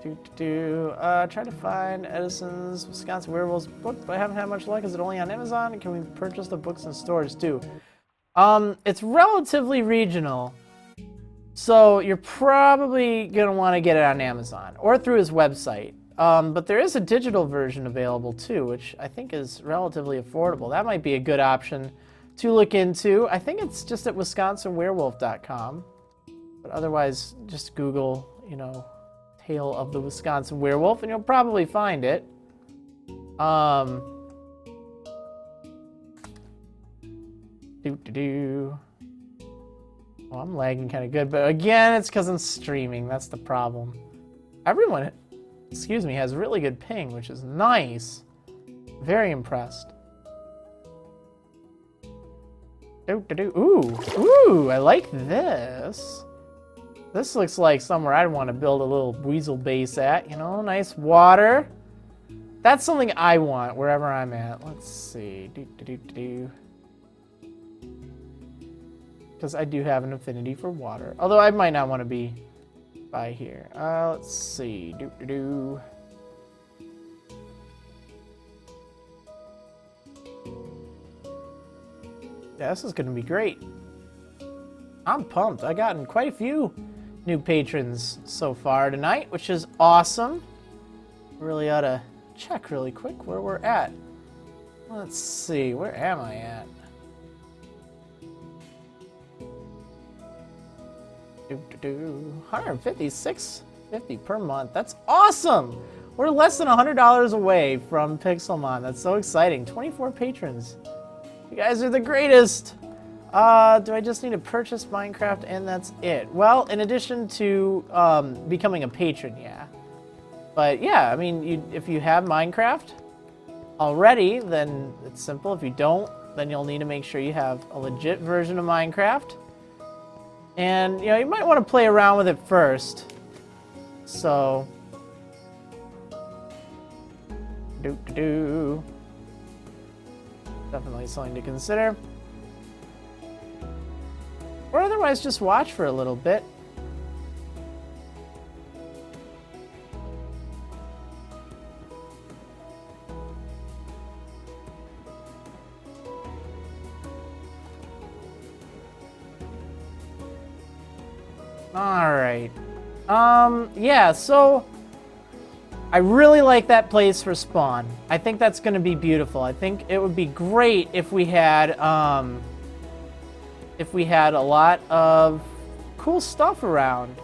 Try to find Edison's Wisconsin Werewolves book, but I haven't had much luck. Is it only on Amazon? Can we purchase the books in stores too? It's relatively regional, so you're probably gonna want to get it on Amazon or through his website. But there is a digital version available too, which I think is relatively affordable. That might be a good option to look into. I think it's just at wisconsinwerewolf.com, but otherwise just Google, you know, Tale of the Wisconsin Werewolf, and you'll probably find it. Oh, I'm lagging kind of good, but again, it's because I'm streaming. That's the problem. Everyone, excuse me, has really good ping, which is nice. Very impressed. Ooh, I like this. This looks like somewhere I'd want to build a little weasel base at, you know, nice water. That's something I want wherever I'm at. Let's see. Because I do have an affinity for water. Although I might not want to be by here. Let's see. Yeah, this is going to be great. I'm pumped. I've gotten quite a few new patrons so far tonight, which is awesome. Really ought to check really quick where we're at. Let's see, where am I at? 156.50 per month. That's awesome. We're less than $100 away from Pixelmon. That's so exciting. 24 patrons. You guys are the greatest. Do I just need to purchase Minecraft and that's it? Well, in addition to becoming a patron, yeah. But yeah, I mean, if you have Minecraft already, then it's simple. If you don't, then you'll need to make sure you have a legit version of Minecraft. And, you know, you might want to play around with it first. So, definitely something to consider. Or otherwise, just watch for a little bit. Alright. Yeah, so I really like that place for spawn. I think that's going to be beautiful. I think it would be great if we had a lot of cool stuff around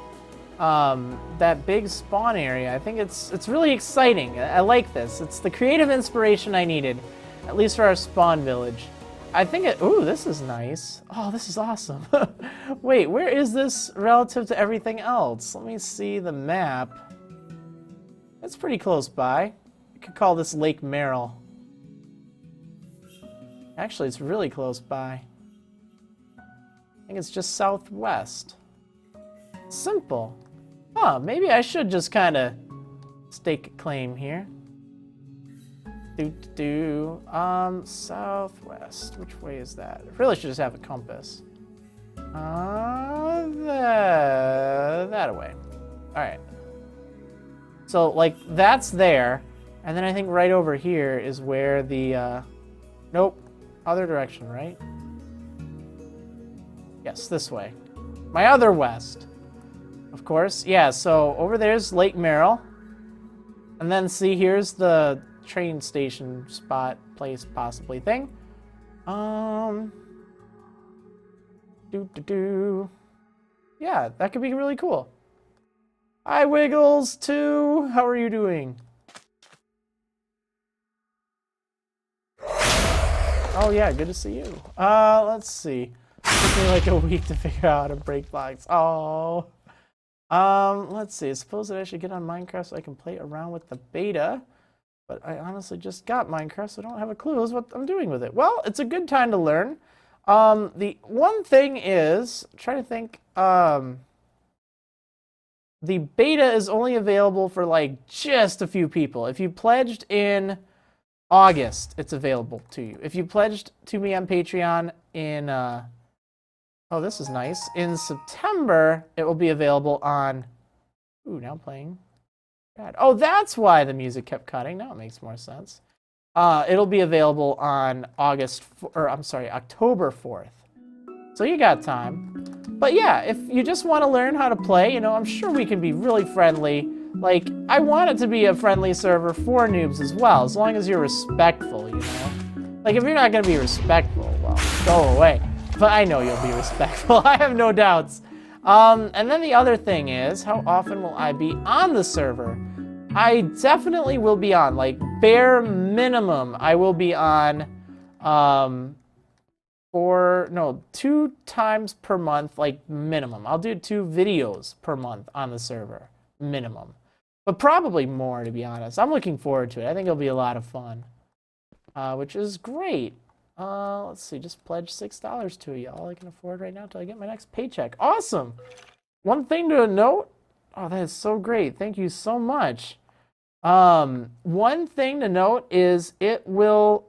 that big spawn area. I think it's really exciting. I like this. It's the creative inspiration I needed, at least for our spawn village. I think ooh, this is nice. Oh, this is awesome. Wait, where is this relative to everything else? Let me see the map. It's pretty close by. I could call this Lake Merrill. Actually, it's really close by. I think it's just southwest. Simple. Huh, maybe I should just kind of stake a claim here. Southwest. Which way is that? I really should just have a compass. That away. Alright. So, like, that's there. And then I think right over here is where the, nope. Other direction, right? Yes, this way. My other west. Of course. Yeah, so over there's Lake Merrill. And then see, here's the train station spot, place, possibly thing. Yeah, that could be really cool. Hi, Wiggles, too. How are you doing? Oh, yeah, good to see you. Let's see. It took me like a week to figure out how to break blocks. Oh. Let's see. I suppose that I should get on Minecraft so I can play around with the beta. But I honestly just got Minecraft, so I don't have a clue as what I'm doing with it. Well, it's a good time to learn. The one thing is, I'm trying to think, the beta is only available for like just a few people. If you pledged in August, it's available to you. If you pledged to me on Patreon in, oh, this is nice. In September, it will be available on, ooh, now playing. Oh, that's why the music kept cutting. Now it makes more sense. It'll be available on October 4th. So you got time. But yeah, if you just want to learn how to play, you know, I'm sure we can be really friendly. Like, I want it to be a friendly server for noobs as well, as long as you're respectful, you know? Like, if you're not going to be respectful, well, go away. But I know you'll be respectful. I have no doubts. And then the other thing is, how often will I be on the server? I definitely will be on, like, bare minimum, I will be on, 2 times per month, like, minimum. I'll do 2 videos per month on the server, minimum. But probably more, to be honest. I'm looking forward to it. I think it'll be a lot of fun, which is great. Let's see, just pledge $6 to you. All I can afford right now until I get my next paycheck. Awesome. One thing to note. Oh, that is so great. Thank you so much. One thing to note is it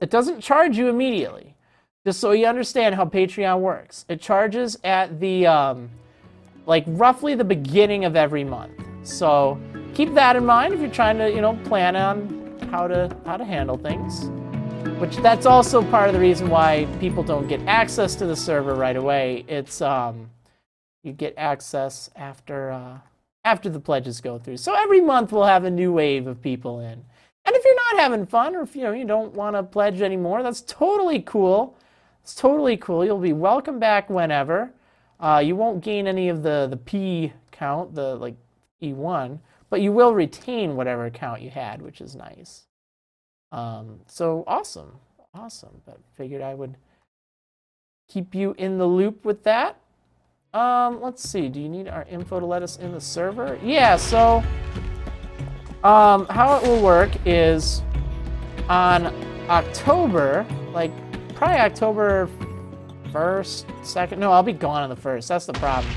doesn't charge you immediately. Just so you understand how Patreon works. It charges at the, like roughly the beginning of every month. So keep that in mind if you're trying to, you know, plan on how to handle things. Which that's also part of the reason why people don't get access to the server right away. It's you get access after the pledges go through. So every month we'll have a new wave of people in. And if you're not having fun, or if you don't want to pledge anymore, that's totally cool. It's totally cool. You'll be welcome back whenever. You won't gain any of the P count, the like E1, but you will retain whatever account you had, which is nice. So awesome. But figured I would keep you in the loop with that. Let's see, do you need our info to let us in the server? Yeah, so how it will work is on October, like probably October 1st, 2nd, no, I'll be gone on the 1st, that's the problem.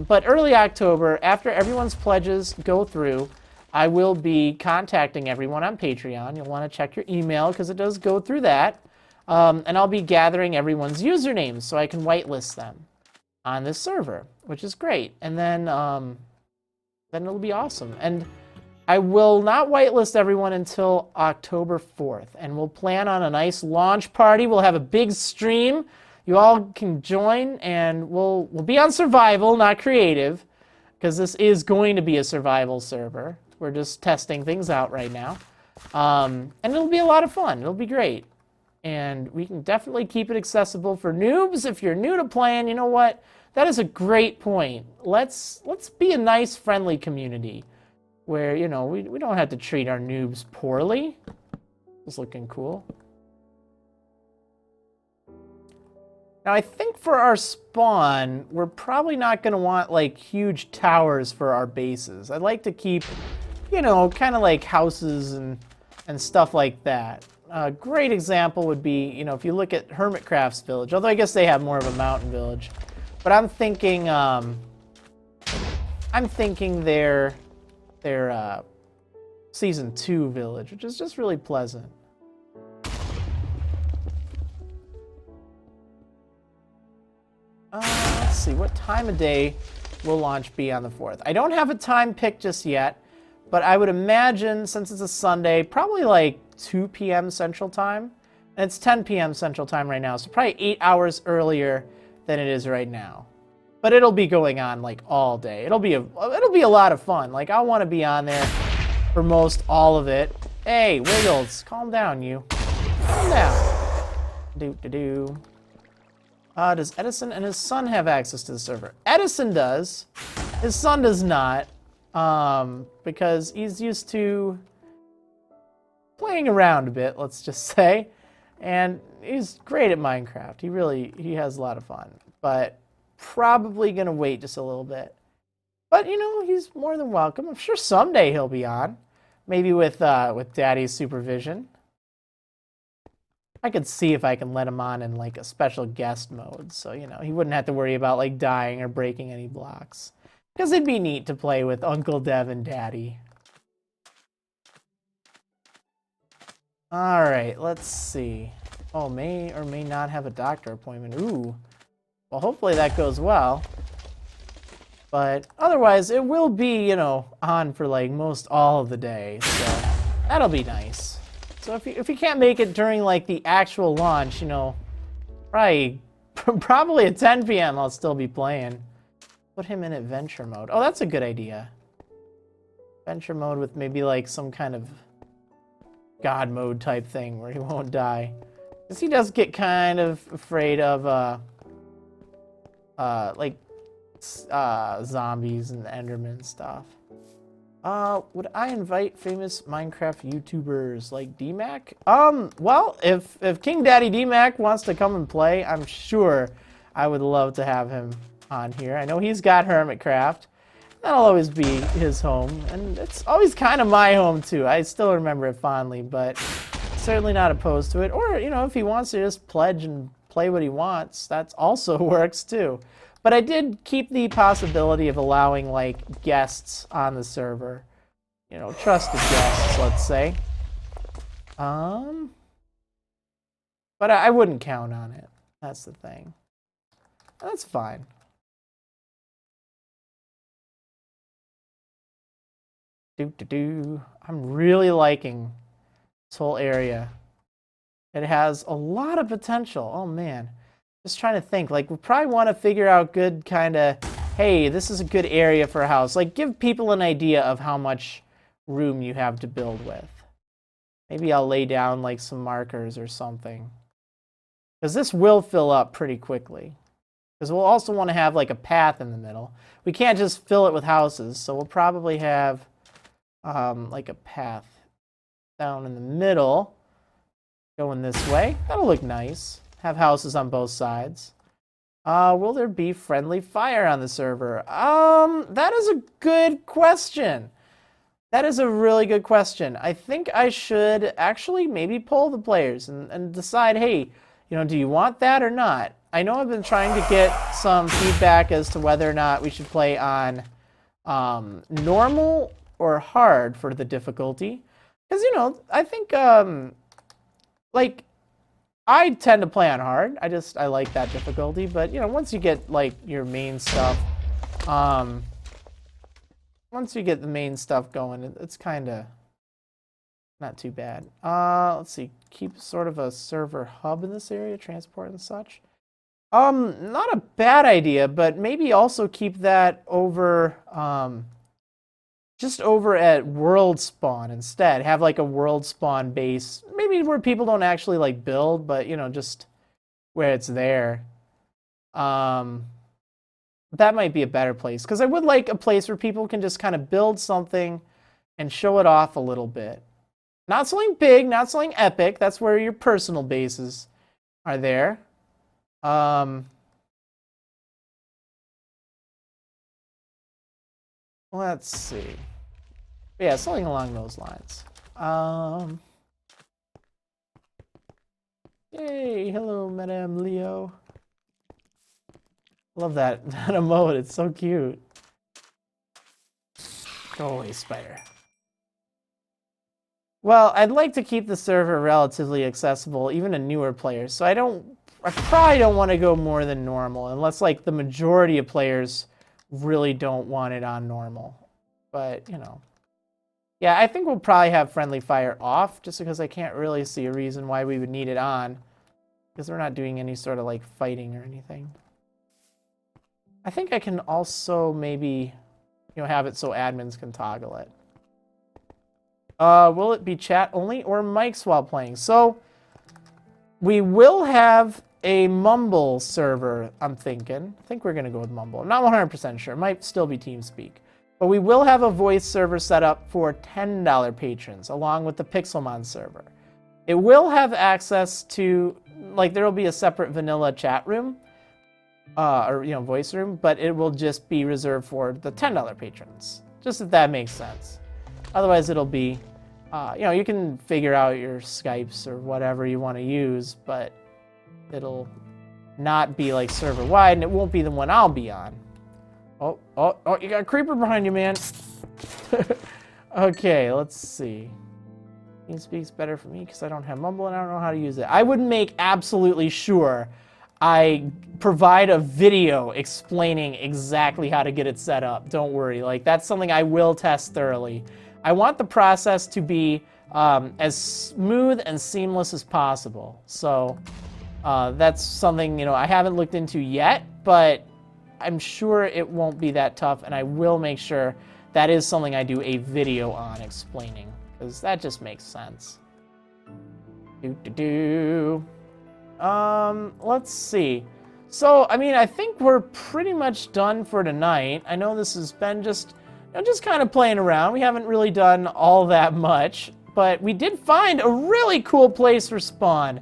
But early October, after everyone's pledges go through, I will be contacting everyone on Patreon. You'll want to check your email because it does go through that. And I'll be gathering everyone's usernames so I can whitelist them on this server, which is great. And then it'll be awesome. And I will not whitelist everyone until October 4th. And we'll plan on a nice launch party. We'll have a big stream. You all can join, and we'll be on survival, not creative, because this is going to be a survival server. We're just testing things out right now. And it'll be a lot of fun. It'll be great. And we can definitely keep it accessible for noobs. If you're new to playing, you know what? That is a great point. Let's be a nice, friendly community where, you know, we don't have to treat our noobs poorly. It's looking cool. Now, I think for our spawn, we're probably not going to want, like, huge towers for our bases. I'd like to keep, you know, kind of like houses and stuff like that. A great example would be, you know, if you look at Marrilcraft's village, although I guess they have more of a mountain village. But I'm thinking their Season 2 village, which is just really pleasant. Let's see, what time of day will launch be on the 4th? I don't have a time picked just yet, but I would imagine, since it's a Sunday, probably like 2 p.m. Central Time. And it's 10 p.m. Central Time right now, so probably 8 hours earlier than it is right now. But it'll be going on like all day. It'll be a lot of fun. Like, I'll want to be on there for most all of it. Hey, Wiggles, calm down, you. Calm down. Does Edison and his son have access to the server? Edison does. His son does not. Because he's used to playing around a bit, let's just say. And he's great at Minecraft. He has a lot of fun. But probably gonna wait just a little bit. But you know, he's more than welcome. I'm sure someday he'll be on. Maybe with Daddy's supervision. I could see if I can let him on in like a special guest mode, so you know, he wouldn't have to worry about like dying or breaking any blocks. Because it'd be neat to play with Uncle Dev and Daddy. Alright, let's see. Oh, may or may not have a doctor appointment. Ooh. Well, hopefully that goes well. But otherwise, it will be, you know, on for like most all of the day. So that'll be nice. So if you can't make it during like the actual launch, you know, probably at 10 p.m. I'll still be playing. Put him in adventure mode. Oh, that's a good idea. Adventure mode with maybe like some kind of God mode type thing where he won't die. Because he does get kind of afraid of zombies and Enderman stuff. Would I invite famous Minecraft YouTubers like DMAC? Well, if King Daddy DMAC wants to come and play, I'm sure I would love to have him on here. I know he's got Hermitcraft. That'll always be his home, and it's always kind of my home too. I still remember it fondly, but certainly not opposed to it. Or, you know, if he wants to just pledge and play what he wants, that also works too. But I did keep the possibility of allowing, like, guests on the server. You know, trusted guests, let's say. But I wouldn't count on it. That's the thing. That's fine. I'm really liking this whole area. It has a lot of potential. Oh, man. Just trying to think, like, we probably want to figure out good kind of, hey, this is a good area for a house. Like, give people an idea of how much room you have to build with. Maybe I'll lay down, like, some markers or something. Because this will fill up pretty quickly. Because we'll also want to have, like, a path in the middle. We can't just fill it with houses, so we'll probably have, like, a path down in the middle. Going this way. That'll look nice. Have houses on both sides. Will there be friendly fire on the server? That is a good question. That is a really good question. I think I should actually maybe poll the players and decide, hey, you know, do you want that or not? I know I've been trying to get some feedback as to whether or not we should play on normal or hard for the difficulty. Because, you know, I think, like, I tend to play on hard. I like that difficulty. But, you know, once you get, like, your main stuff, once you get the main stuff going, it's kind of not too bad. Let's see. Keep sort of a server hub in this area, transport and such. Not a bad idea, but maybe also keep that over, just over at world spawn instead. Have like a world spawn base, maybe where people don't actually like build, but you know, just where it's there. That might be a better place, because I would like a place where people can just kind of build something and show it off a little bit. Not something big, not something epic. That's where your personal bases are there. Let's see. Yeah, something along those lines. Yay, hello, Madame Leo. Love that emote, it's so cute. Go away, spider. Well, I'd like to keep the server relatively accessible, even to newer players. So I probably don't want to go more than normal, unless like the majority of players really don't want it on normal. But, you know. Yeah, I think we'll probably have friendly fire off, just because I can't really see a reason why we would need it on. Because we're not doing any sort of like fighting or anything. I think I can also maybe, you know, have it so admins can toggle it. Will it be chat only or mics while playing? So we will have a Mumble server, I'm thinking. I think we're going to go with Mumble. I'm not 100% sure. It might still be TeamSpeak. But we will have a voice server set up for $10 patrons, along with the Pixelmon server. It will have access to, like, there will be a separate vanilla chat room, or, voice room, but it will just be reserved for the $10 patrons. Just if that makes sense. Otherwise, it'll be, you can figure out your Skypes or whatever you want to use, but it'll not be like server wide, and it won't be the one I'll be on. Oh, you got a creeper behind you, man. Okay, let's see. TeamSpeak's better for me because I don't have Mumble and I don't know how to use it. I would make absolutely sure I provide a video explaining exactly how to get it set up. Don't worry, like that's something I will test thoroughly. I want the process to be as smooth and seamless as possible. So that's something, I haven't looked into yet, but I'm sure it won't be that tough, and I will make sure that is something I do a video on explaining, because that just makes sense. Let's see. So, I think we're pretty much done for tonight. I know this has been just kind of playing around. We haven't really done all that much, but we did find a really cool place for spawn.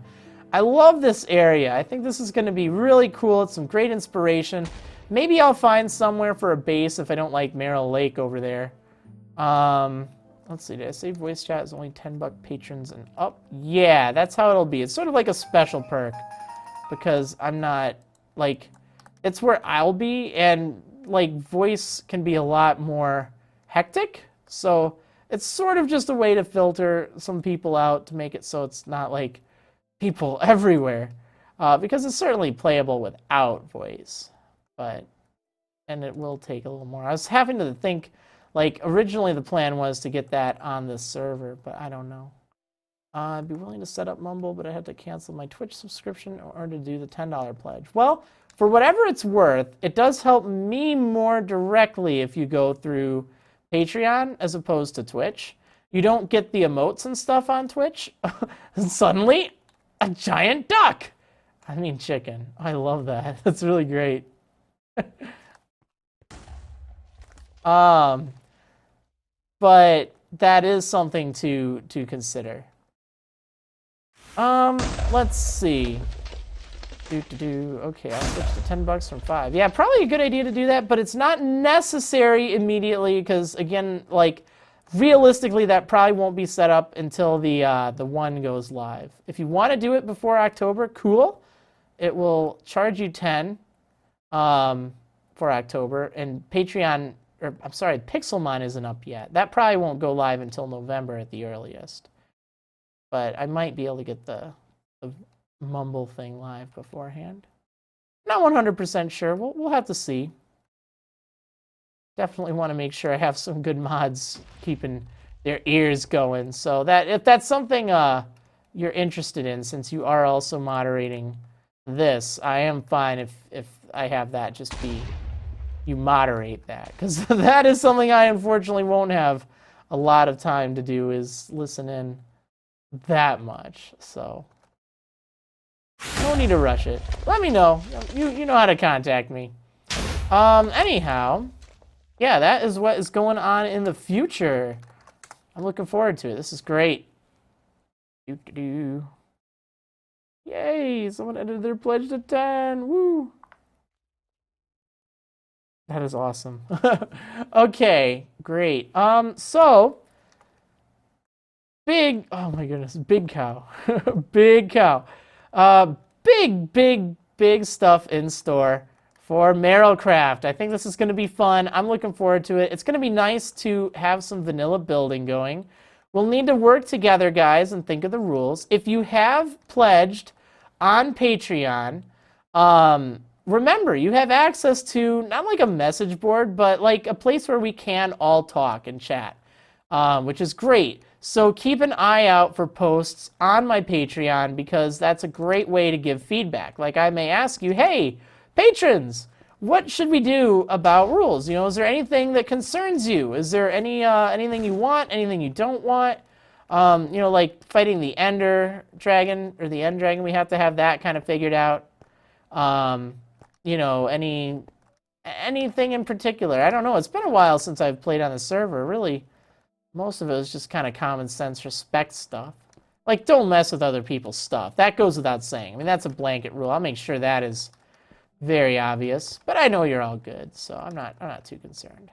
I love this area. I think this is going to be really cool. It's some great inspiration. Maybe I'll find somewhere for a base if I don't like Merrill Lake over there. Let's see, did I say voice chat is only $10 patrons and up? Yeah, that's how it'll be. It's sort of like a special perk because I'm not, it's where I'll be, and, voice can be a lot more hectic. So it's sort of just a way to filter some people out to make it so it's not, people everywhere. Because it's certainly playable without voice. And it will take a little more. I was having to think, originally the plan was to get that on this server, but I don't know. I'd be willing to set up Mumble, but I had to cancel my Twitch subscription in order to do the $10 pledge. Well, for whatever it's worth, it does help me more directly if you go through Patreon as opposed to Twitch. You don't get the emotes and stuff on Twitch. Suddenly, a giant duck. Chicken. I love that. That's really great. But that is something to consider. Let's see. Okay, I'll switch to $10 from 5. Yeah, probably a good idea to do that, but it's not necessary immediately because, again, realistically, that probably won't be set up until the 1 goes live. If you want to do it before October, cool. It will charge you 10 for October, and Patreon, or I'm sorry, Pixelmon isn't up yet. That probably won't go live until November at the earliest. But I might be able to get the Mumble thing live beforehand. Not 100% sure. We'll have to see. Definitely want to make sure I have some good mods keeping their ears going. So that if that's something you're interested in, since you are also moderating this, I am fine if I have that just be you moderate that, because that is something I unfortunately won't have a lot of time to do, is listen in that much. So no need to rush it. Let me know. You know how to contact me. Anyhow, yeah, that is what is going on in the future. I'm looking forward to it. This is great. Yay, someone ended their pledge to 10. Woo. That is awesome. Okay, great. So big, oh my goodness, big cow. Big cow. Big stuff in store for Marrilcraft. I think this is going to be fun. I'm looking forward to it. It's going to be nice to have some vanilla building going. We'll need to work together, guys, and think of the rules. If you have pledged on Patreon, remember, you have access to not like a message board, but like a place where we can all talk and chat, which is great. So keep an eye out for posts on my Patreon, because that's a great way to give feedback. Like I may ask you, hey, patrons, what should we do about rules? You know, is there anything that concerns you? Is there anything you want, anything you don't want? You know, like fighting the Ender Dragon or the End Dragon, we have to have that kind of figured out. You know, anything in particular? I don't know. It's been a while since I've played on the server. Really, most of it was just kind of common sense, respect stuff. Like, don't mess with other people's stuff. That goes without saying. I mean, that's a blanket rule. I'll make sure that is very obvious. But I know you're all good, so I'm not too concerned.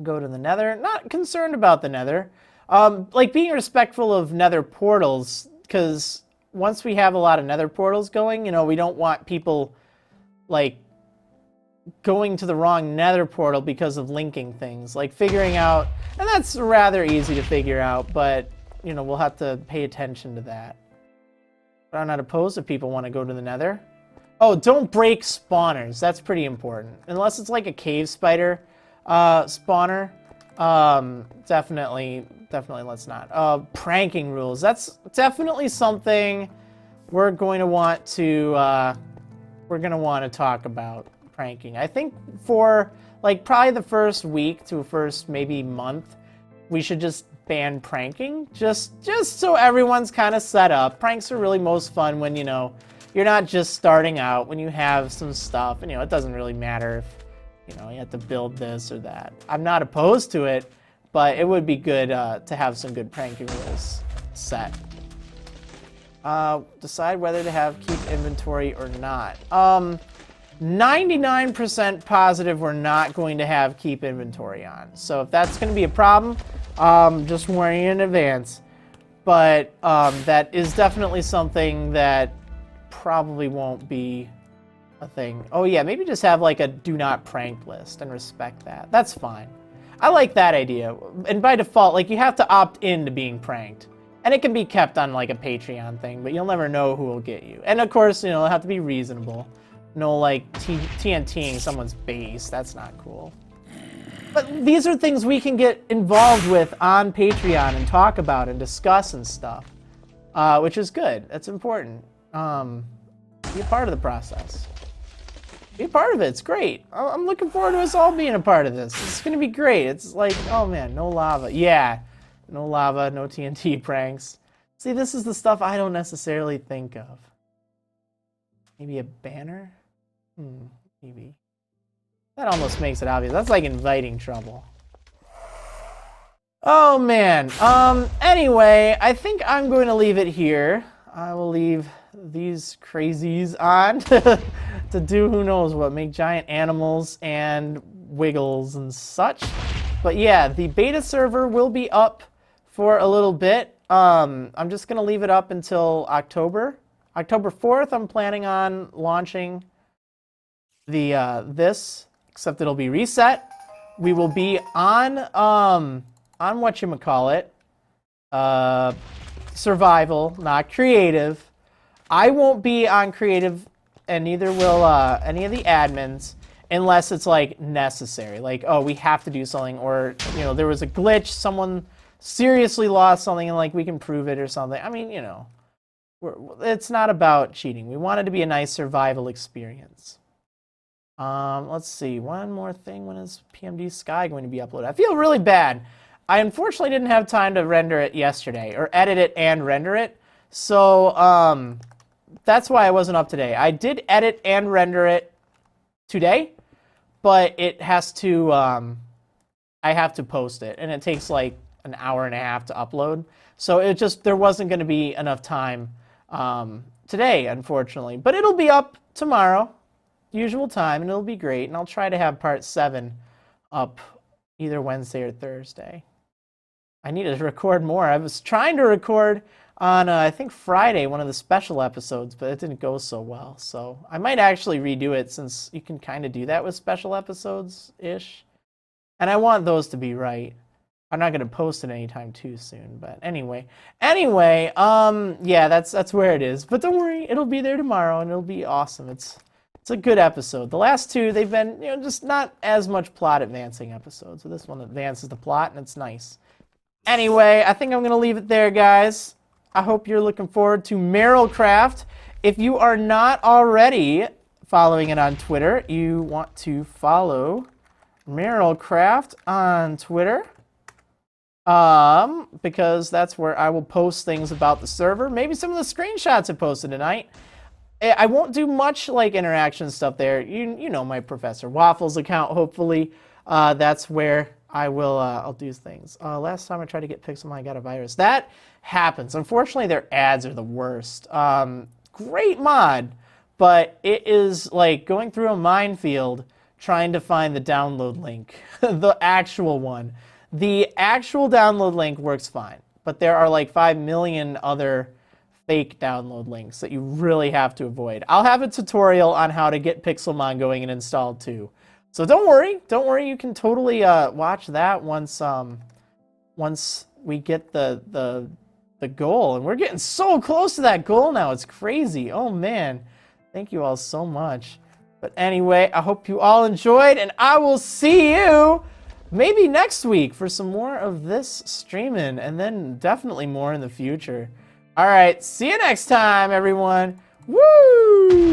Go to the Nether. Not concerned about the Nether. Like being respectful of Nether portals, because once we have a lot of Nether portals going, you know, we don't want people like going to the wrong Nether portal because of linking things, like figuring out, and that's rather easy to figure out, but you know, we'll have to pay attention to that. But I'm not opposed if people want to go to the Nether. Oh, don't break spawners. That's pretty important. Unless it's like a cave spider spawner. Definitely let's not. Pranking rules. That's definitely something we're going to want to talk about. Pranking. I think for like probably the first week to first maybe month, we should just ban pranking. Just so everyone's kind of set up. Pranks are really most fun when, you know, you're not just starting out, when you have some stuff, and you know, it doesn't really matter if, you know, you have to build this or that. I'm not opposed to it, but it would be good to have some good pranking rules set. Decide whether to have keep inventory or not. 99% positive we're not going to have keep inventory on. So if that's going to be a problem, just warning you in advance. But that is definitely something that probably won't be a thing. Oh yeah, maybe just have like a do not prank list and respect that. That's fine. I like that idea. And by default, like you have to opt in to being pranked. And it can be kept on like a Patreon thing, but you'll never know who will get you. And of course, you know, it'll have to be reasonable. No like TNTing someone's base. That's not cool. But these are things we can get involved with on Patreon and talk about and discuss and stuff, which is good. That's important. Be a part of the process. Be a part of it. It's great. I'm looking forward to us all being a part of this. It's going to be great. It's like, oh man, no lava. Yeah, no lava, no TNT pranks. See, this is the stuff I don't necessarily think of. Maybe a banner? Maybe. That almost makes it obvious. That's like inviting trouble. Oh man. Anyway, I think I'm going to leave it here. I will leave these crazies on to do who knows what, make giant animals and wiggles and such. But yeah, the beta server will be up for a little bit. I'm just gonna leave it up until October 4th. I'm planning on launching the this, except it'll be reset. We will be on whatchamacallit, survival, not creative. I won't be on creative, and neither will any of the admins, unless it's like necessary. Like, oh, we have to do something, or you know, there was a glitch, someone seriously lost something, and like we can prove it or something. I mean, you know, it's not about cheating. We want it to be a nice survival experience. Let's see, one more thing. When is PMD Sky going to be uploaded? I feel really bad. I unfortunately didn't have time to render it yesterday, or edit it and render it. So that's why I wasn't up today. I did edit and render it today, but it has to, I have to post it, and it takes like an hour and a half to upload. So it just, there wasn't going to be enough time today, unfortunately. But it'll be up tomorrow, usual time, and it'll be great. And I'll try to have part 7 up either Wednesday or Thursday. I need to record more. I was trying to record on, I think, Friday, one of the special episodes, but it didn't go so well. So I might actually redo it, since you can kind of do that with special episodes-ish. And I want those to be right. I'm not going to post it anytime too soon, but anyway, yeah, that's where it is. But don't worry, it'll be there tomorrow, and it'll be awesome. It's a good episode. The last 2, they've been, you know, just not as much plot advancing episodes. So this one advances the plot, and it's nice. Anyway, I think I'm going to leave it there, guys. I hope you're looking forward to Marrilcraft. If you are not already, following it on Twitter, you want to follow Marrilcraft on Twitter. Because that's where I will post things about the server. Maybe some of the screenshots I posted tonight. I won't do much like interaction stuff there. You know my Professor Waffles account, hopefully. That's where I will I'll do things. Last time I tried to get Pixelmon, I got a virus. That happens. Unfortunately, their ads are the worst. Great mod, but it is like going through a minefield trying to find the download link, the actual one. The actual download link works fine, but there are like 5 million other fake download links that you really have to avoid. I'll have a tutorial on how to get Pixelmon going and installed too. So don't worry, you can totally watch that once we get the goal. And we're getting so close to that goal now, it's crazy. Oh man, thank you all so much. But anyway, I hope you all enjoyed, and I will see you maybe next week for some more of this streaming, and then definitely more in the future. All right, see you next time, everyone. Woo!